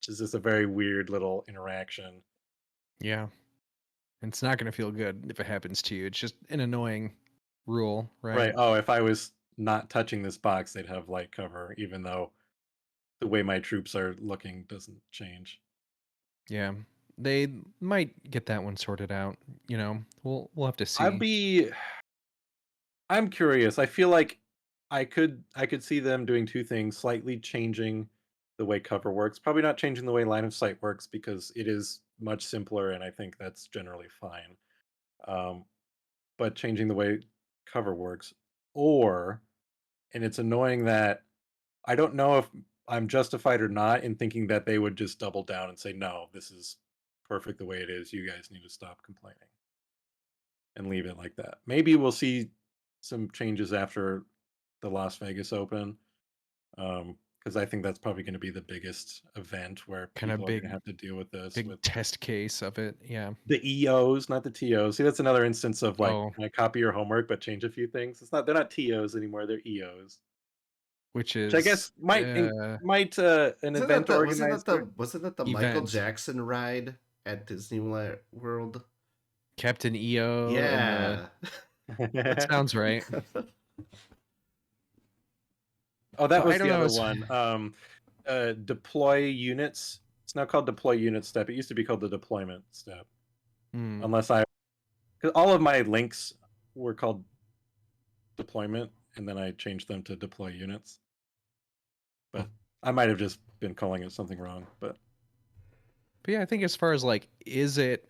which is just a very weird little interaction. Yeah. And it's not going to feel good if it happens to you. It's just an annoying rule, Right. right? Oh, if I was not touching this box, they'd have light cover, even though the way my troops are looking doesn't change. Yeah. They might get that one sorted out, you know. We'll have to I'd see. be I'm curious. I feel like I could see them doing two things, slightly changing the way cover works. Probably not changing the way line of sight works because it is much simpler and I think that's generally fine. Um, but changing the way cover works. Or and it's annoying that I don't know if I'm justified or not in thinking that they would just double down and say, "No, this is perfect the way it is. You guys need to stop complaining." And leave it like that. Maybe we'll see some changes after the Las Vegas Open, because I think that's probably going to be the biggest event where Kind of people are going to big have to deal with this big with test case of it. Yeah. the EOs, not the TOs. See, that's another instance of like, Oh, can I copy your homework but change a few things? They're not TOs anymore. They're EOs, which which I is guess might an Wasn't that event the wasn't that organizer. the wasn't that the Michael event. Jackson ride at Disney World? Captain EO and the Yeah. that sounds right. Oh, that But I was don't the know. other one. Deploy units. It's now called deploy unit step. It used to be called the deployment step. Hmm. Unless because all of my links were called deployment, and then I changed them to deploy units. But I might have just been calling it something wrong. But But yeah, I think as far as like, is it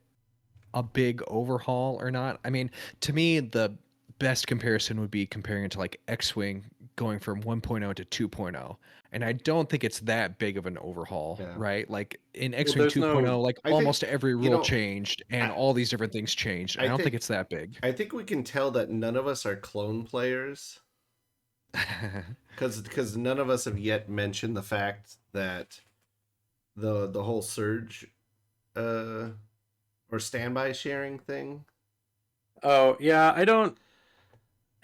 a big overhaul or not? I mean, to me, the best comparison would be comparing it to like X-Wing going from 1.0 to 2.0. And I don't think it's that big of an overhaul, Yeah. right? Like in well, X-Wing there's no. 2.0, like I think almost every you rule know changed and I all these different things changed. I I don't think think it's that big. I think we can tell that none of us are clone players because none of us have yet mentioned the fact that the whole surge uh or standby sharing thing. Oh yeah, I don't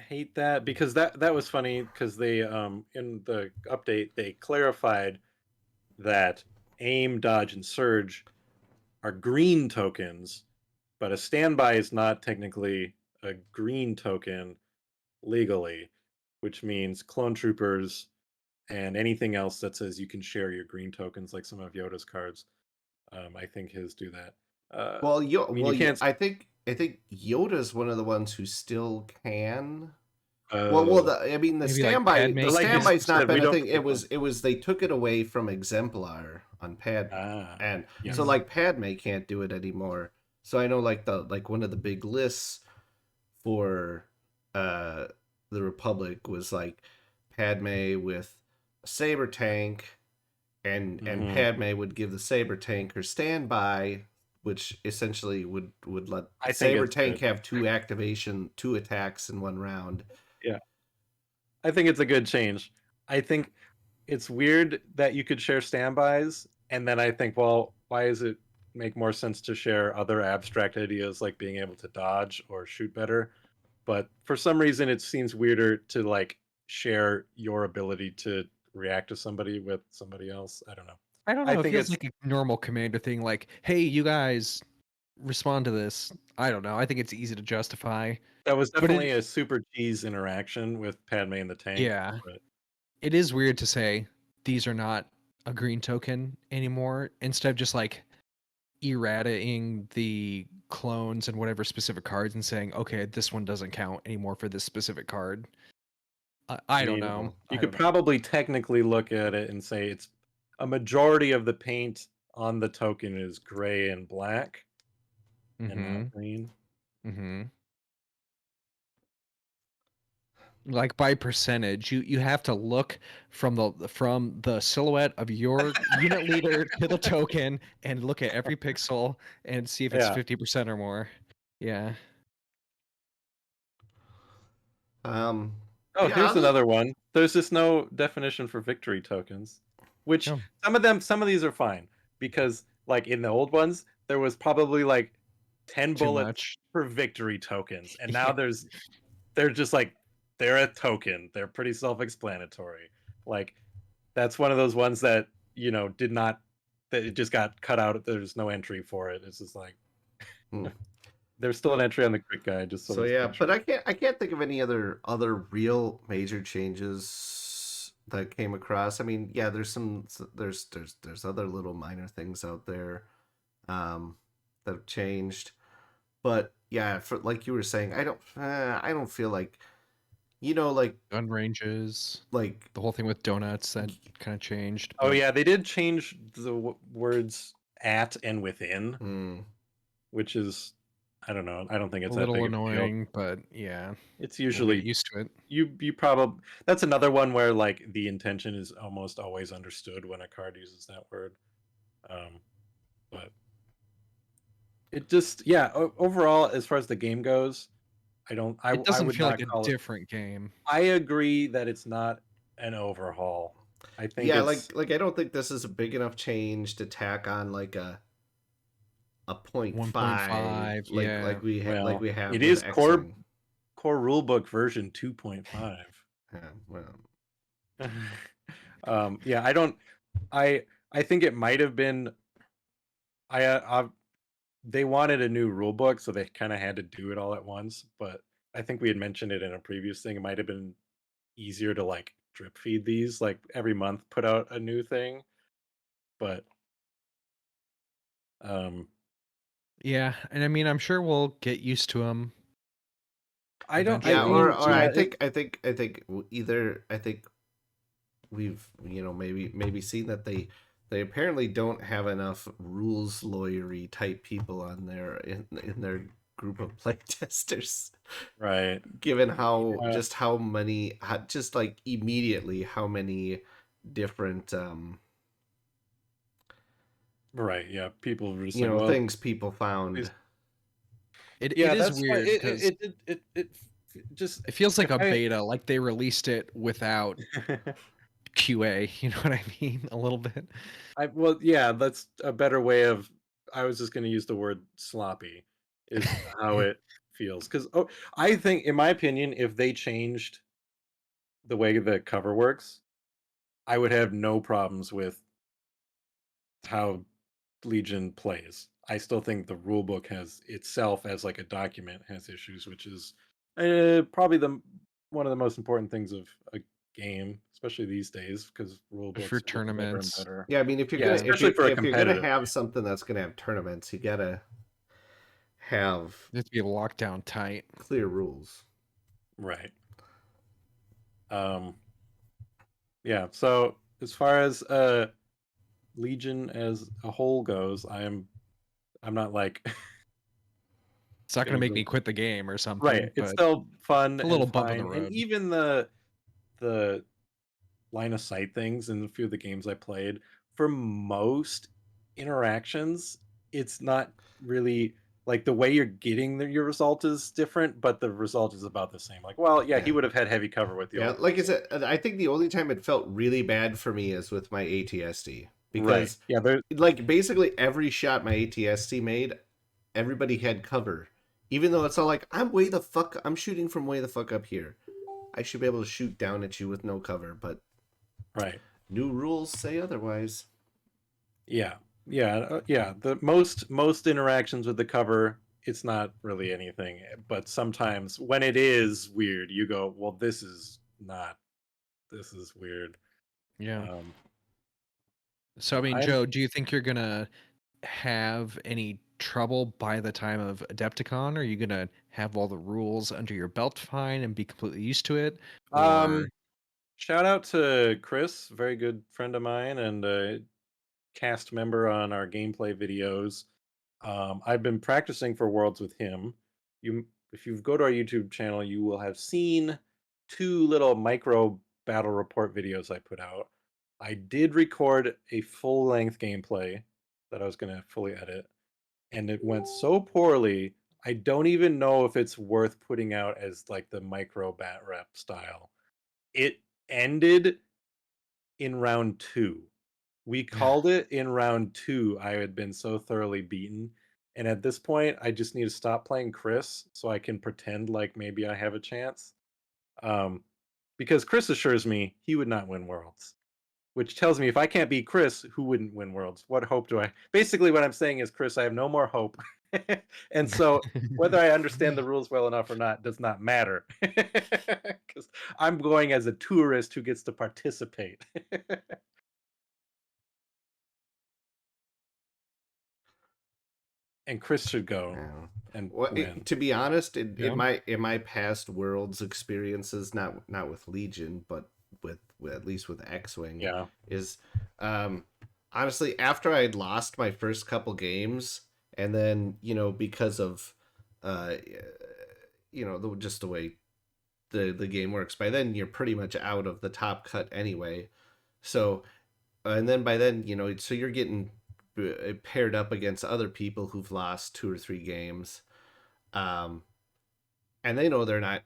hate that because that was funny because they in the update they clarified that aim, dodge, and surge are green tokens, but a standby is not technically a green token legally, which means clone troopers and anything else that says you can share your green tokens, like some of Yoda's cards. I think his do that. Well, I mean, you can't. I think Yoda is one of the ones who still can. Uh, I mean, the Maybe like standby, Padme the like you can? standby's not said, we been a don't thing. pick them. It was they took it away from Exemplar on Padme, Ah, and so yes. like Padme can't do it anymore. So I know like one of the big lists for uh the Republic was like Padme with a saber tank, and Hmm. Padme would give the saber tank her standby, which essentially would let the I think saber it's tank good. have two attacks in one round. Yeah, I think it's a good change. I think it's weird that you could share standbys, and then I think, well, why does it make more sense to share other abstract ideas like being able to dodge or shoot better? But for some reason, it seems weirder to like share your ability to react to somebody with somebody else. I don't know. I don't I know. It think feels it's like a normal commander thing. Like, hey, you guys, respond to this. I don't know. I think it's easy to justify, that was but definitely a super cheese interaction with Padme and the tank. yeah, But it is weird to say these are not a green token anymore instead of just like errataing the clones and whatever specific cards and saying, okay, this one doesn't count anymore for this specific card. I I don't mean, know. you I could don't know. probably technically look at it and say it's a majority of the paint on the token is gray and black and not Mm-hmm. green. Mm-hmm. Like by percentage, you have to look from the silhouette of your unit leader to the token and look at every pixel and see if it's Yeah. 50% or more. Yeah. Um, Oh, yeah, here's other another one. There's just no definition for victory tokens, which Oh, some of these are fine because, like in the old ones, there was probably like 10 too bullets much. per victory tokens, and now Yeah. they're just like they're a token. They're pretty self-explanatory. Like that's one of those ones that did not that it just got cut out. There's no entry for it. It's just like hmm. there's still an entry on the quick guide just so So it's yeah, made but sure. I can't think of any other real major changes that came across. I mean, yeah, there's other little minor things out there that have changed, but yeah, for like you were saying, I don't feel like like Gun ranges, like the whole thing with donuts that kind of changed, Oh but yeah, they did change the words "at" and "within," mm, which is, I don't know. I don't think a it's that little big of a deal. annoying, but yeah, It's we'll get usually used to it. you probably that's another one where like the intention is almost always understood when a card uses that word. Um, but it just yeah. Overall, as far as the game goes, I don't. It I doesn't would feel like not a call it. different game. I agree that it's not an overhaul. I think yeah, it's like I don't think this is a big enough change to tack on like a point five 1.5, yeah. like well, we have it with is X-wing. core rulebook version 2.5. Yeah, well, Yeah, I don't. I think it might have been. I they wanted a new rule book, so they kind of had to do it all at once. But I think we had mentioned it in a previous thing. It might have been easier to like drip feed these, like every month put out a new thing. But um, Yeah, and I mean, I'm sure we'll get used to them I don't. I yeah, eventually. mean, or yeah, either I think we've maybe seen that they apparently don't have enough rules lawyery type people on their in their group of playtesters, right. given how Yeah, just how many just like immediately how many different right. Yeah, people were just like, well, things people found. please. It Yeah, is that's why weird because it just it feels like if a I beta, like they released it without QA. You know what I mean? A little bit. well, yeah, that's a better way of. I was just going to use the word sloppy, is how it feels. Because I think, in my opinion, if they changed the way the cover works, I would have no problems with how Legion plays. I still think the rule book has itself as like a document has issues, which is probably the one of the most important things of a game, especially these days, because rule For books are getting better and tournaments. better. Yeah, I mean, Yeah, especially for a if you're gonna competitive have game. something that's gonna have tournaments, you gotta have It has to be locked down tight. clear rules. Right. Yeah. So as far as Legion as a whole goes, I'm not like It's not going gonna to make go me quit the game or right. something, It's but still fun a and little bump in the fine, and road. even the line of sight things in a few of the games I played, for most interactions, it's not really like the way you're getting your result is different, but the result is about the same. Like, well, yeah, he Yeah. would have had heavy cover with the Yeah, old like I rules. said, I think the only time it felt really bad for me is with my ATSD Right. because, Yeah, there like, basically every shot my ATSD made, everybody had cover. Even though it's all like, I'm shooting from way the fuck up here. I should be able to shoot down at you with no cover, but right. new rules say otherwise. Yeah. Yeah, yeah. The most interactions with the cover, it's not really anything, but sometimes when it is weird, you go, "Well, this is not. This is weird." Yeah. Um, So, I mean, I'm Joe, do you think you're going to have any trouble by the time of Adepticon? Are you going to have all the rules under your belt fine and be completely used to it? Or, um shout out to Chris, very good friend of mine and a cast member on our gameplay videos. I've been practicing for Worlds with him. If you go to our YouTube channel, you will have seen two little micro battle report videos I put out. I did record a full length gameplay that I was going to fully edit, and it went so poorly. I don't even know if it's worth putting out as like the micro bat rep style. It ended in round 2. We called it in round 2. I had been so thoroughly beaten, and at this point, I just need to stop playing Chris so I can pretend like maybe I have a chance. Um, because Chris assures me he would not win Worlds, which tells me if I can't beat Chris, who wouldn't win Worlds? What hope do I basically, what I'm saying is, Chris, I have no more hope. And so whether I understand the rules well enough or not does not matter. Because I'm going as a tourist who gets to participate. And Chris should go Yeah. and Well, win. to be honest, yeah. in my past Worlds experiences, not with Legion, but with at least with X-Wing, Yeah. is um, honestly after I had lost my first couple games, and then because of uh, just the way the game works, by then you're pretty much out of the top cut anyway. So and then by then so you're getting paired up against other people who've lost 2 or 3 games, um, and they know they're not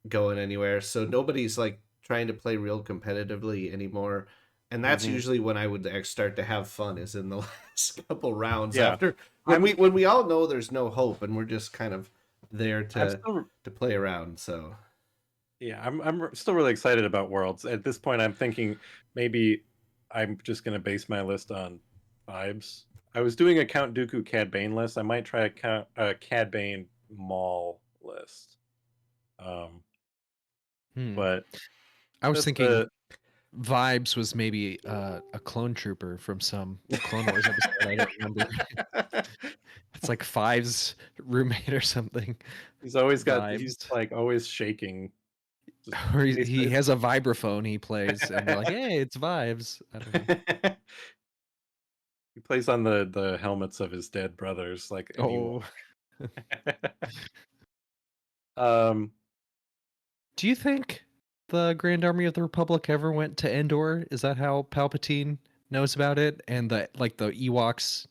going anywhere. So nobody's like trying to play real competitively anymore. And that's Mhm. usually when I would start to have fun, is in the last couple rounds Yeah. after I'm when we all know there's no hope and we're just kind of there I'm to still play around. So yeah, I'm still really excited about Worlds. At this point, I'm thinking maybe I'm just gonna base my list on vibes. I was doing a Count Dooku Cad Bane list. I might try a Cad Bane Maul list. Um, Hmm. but I was just thinking Vibes was maybe a clone trooper from some Clone Wars episode. I don't remember. It's like Five's roommate or something. he's Vibes. like always shaking. Just Or in case he has a vibraphone he plays, and they're like, "Hey, it's Vibes." I don't know. he plays on the helmets of his dead brothers, like an Oh, Ewok. Um, do you think the Grand Army of the Republic ever went to Endor? Is that how Palpatine knows about it? And the Ewoks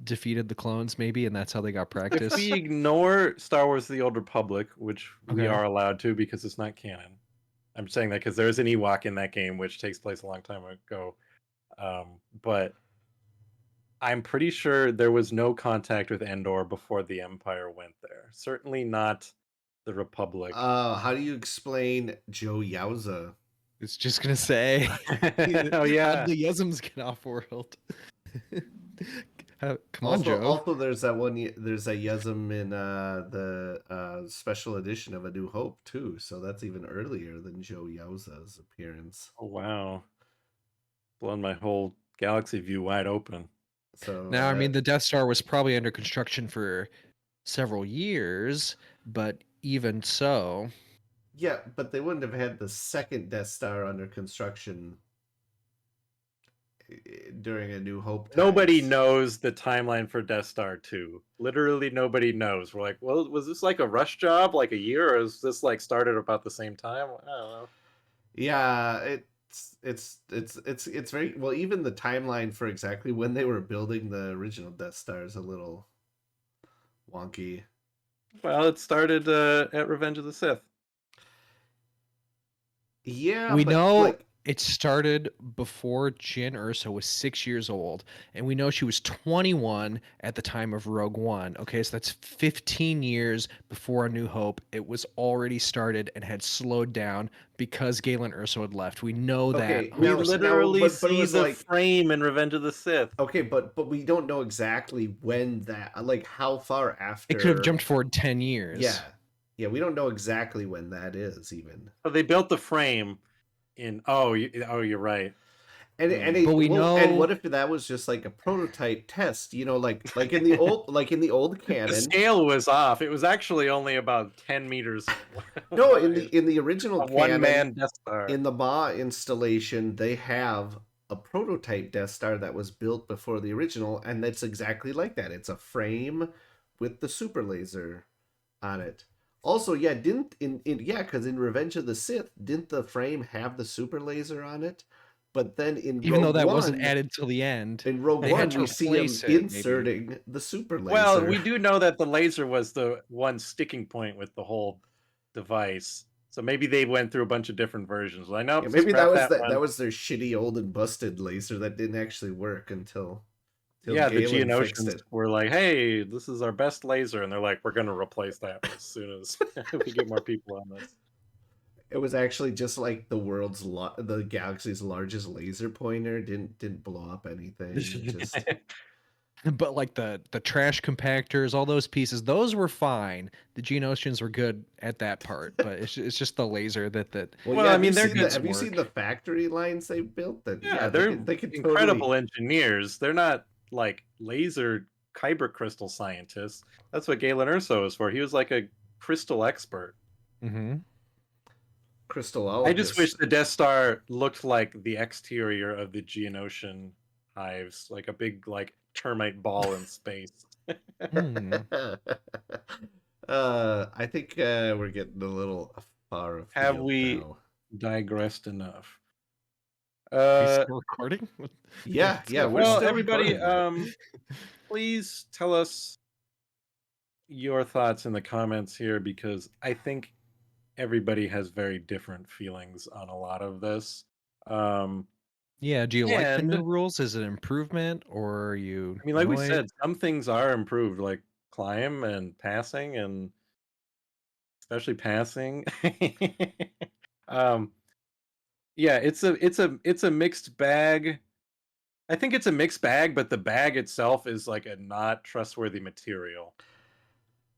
defeated the clones, maybe, and that's how they got if practice. we ignore Star Wars: The Old Republic, which we Okay. are allowed to because it's not canon. I'm saying that because there's an Ewok in that game, which takes place a long time ago. But I'm pretty sure there was no contact with Endor before the Empire went there. Certainly not the Republic. how do you explain Joe Yowza? It's just gonna say, Oh how did yeah. the Yesms get off world? Come on, Also, Joe. there's that there's a Yezem in the special edition of A New Hope too. So that's even earlier than Joe Yowza's appearance. Oh wow. Blown my whole galaxy view wide open. So Now, I mean, the Death Star was probably under construction for several years, but even so, Yeah, but they wouldn't have had the second Death Star under construction during A New Hope Nobody times. knows the timeline for Death Star 2. Literally nobody knows. We're like, well, was this like a rush job, like a year, or is this like started about the same time? I don't know. Yeah, it's very well. Even the timeline for exactly when they were building the original Death Star is a little wonky. Well, it started at Revenge of the Sith. Yeah, we but know like, it started before Jyn Erso was 6 years old, and we know she was 21 at the time of Rogue One. Okay, so that's 15 years before A New Hope. It was already started and had slowed down because Galen Erso had left. We know that okay, We 100%. literally but it see was the like, frame in Revenge of the Sith. okay, but we don't know exactly when that, like, how far It could have after. jumped forward 10 years. Yeah, we don't know exactly when that is even. So they built the frame in. Oh, you're right. But we And know what if that was just like a prototype test? Like in the old The canon. scale was off. It was actually only about 10 meters No, wide. in the original A canon, one-man Death Star. in the Ma installation, they have a prototype Death Star that was built before the original, and that's exactly like that. It's a frame with the super laser on it. Also, yeah, didn't in yeah, because in Revenge of the Sith, didn't the frame have the super laser on it? But then even though that wasn't added till the end, In Rogue they had One, to we see him replace it maybe. inserting the super Well, laser. we do know that the laser was the one sticking point with the whole device. So maybe they went through a bunch of different versions. I know, Yeah, maybe scrap that that one. was their shitty old and busted laser that didn't actually work until Yeah, the Galen fixed Geonosians it. were like, "Hey, this is our best laser," and they're like, "We're going to replace that as soon as we get more people on this." It was actually just like the galaxy's largest laser pointer. Didn't blow up anything. Just But like the trash compactors, all those pieces, those were fine. The Geonosians were good at that part, but it's just the laser that well, Well, yeah. I mean, they're good. Have you seen the work. factory lines they built? That Yeah, yeah, they're they could totally. incredible engineers. They're not like laser kyber crystal scientists. That's what Galen Erso is for. He was like a crystal expert. Hmm. I just wish Crystallologist. the Death Star looked like the exterior of the Geonosian hives, like a big like termite ball in space. Hmm. I think we're getting a little far Have afield we now. digressed enough? Are you Uh, still recording? Yeah, What's yeah, going we're well, on? still everybody, recording, Matt. please tell us your thoughts in the comments here because I think everybody has very different feelings on a lot of this. Um, Yeah, do you like the new and rules? Is it improvement or are you I mean, like we annoyed? said, some things are improved, like climb and passing, and especially passing. um, yeah, it's a mixed bag. I think it's a mixed bag, but the bag itself is like a not trustworthy material.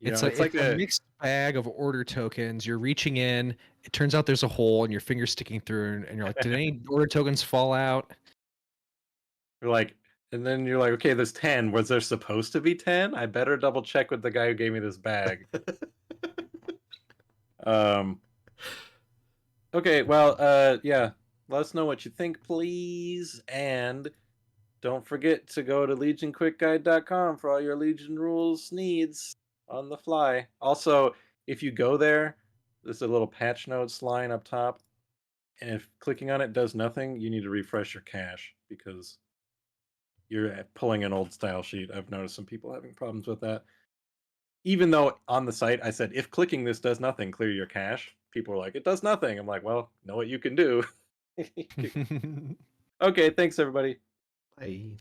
It's It's like a a mixed bag of order tokens. You're reaching in, it turns out there's a hole and your finger's sticking through and you're like, did any order tokens fall out? you're like, and then you're like, okay, there's 10. Was there supposed to be 10? I better double check with the guy who gave me this bag. Um, okay, well, yeah, let us know what you think, please, and don't forget to go to legionquickguide.com for all your Legion rules needs on the fly. Also, if you go there, there's a little patch notes line up top, and if clicking on it does nothing, you need to refresh your cache because you're pulling an old style sheet. I've noticed some people having problems with that. Even though on the site I said, if clicking this does nothing, clear your cache, people are like, it does nothing. I'm like, well, know what you can do. Okay, thanks everybody. Bye.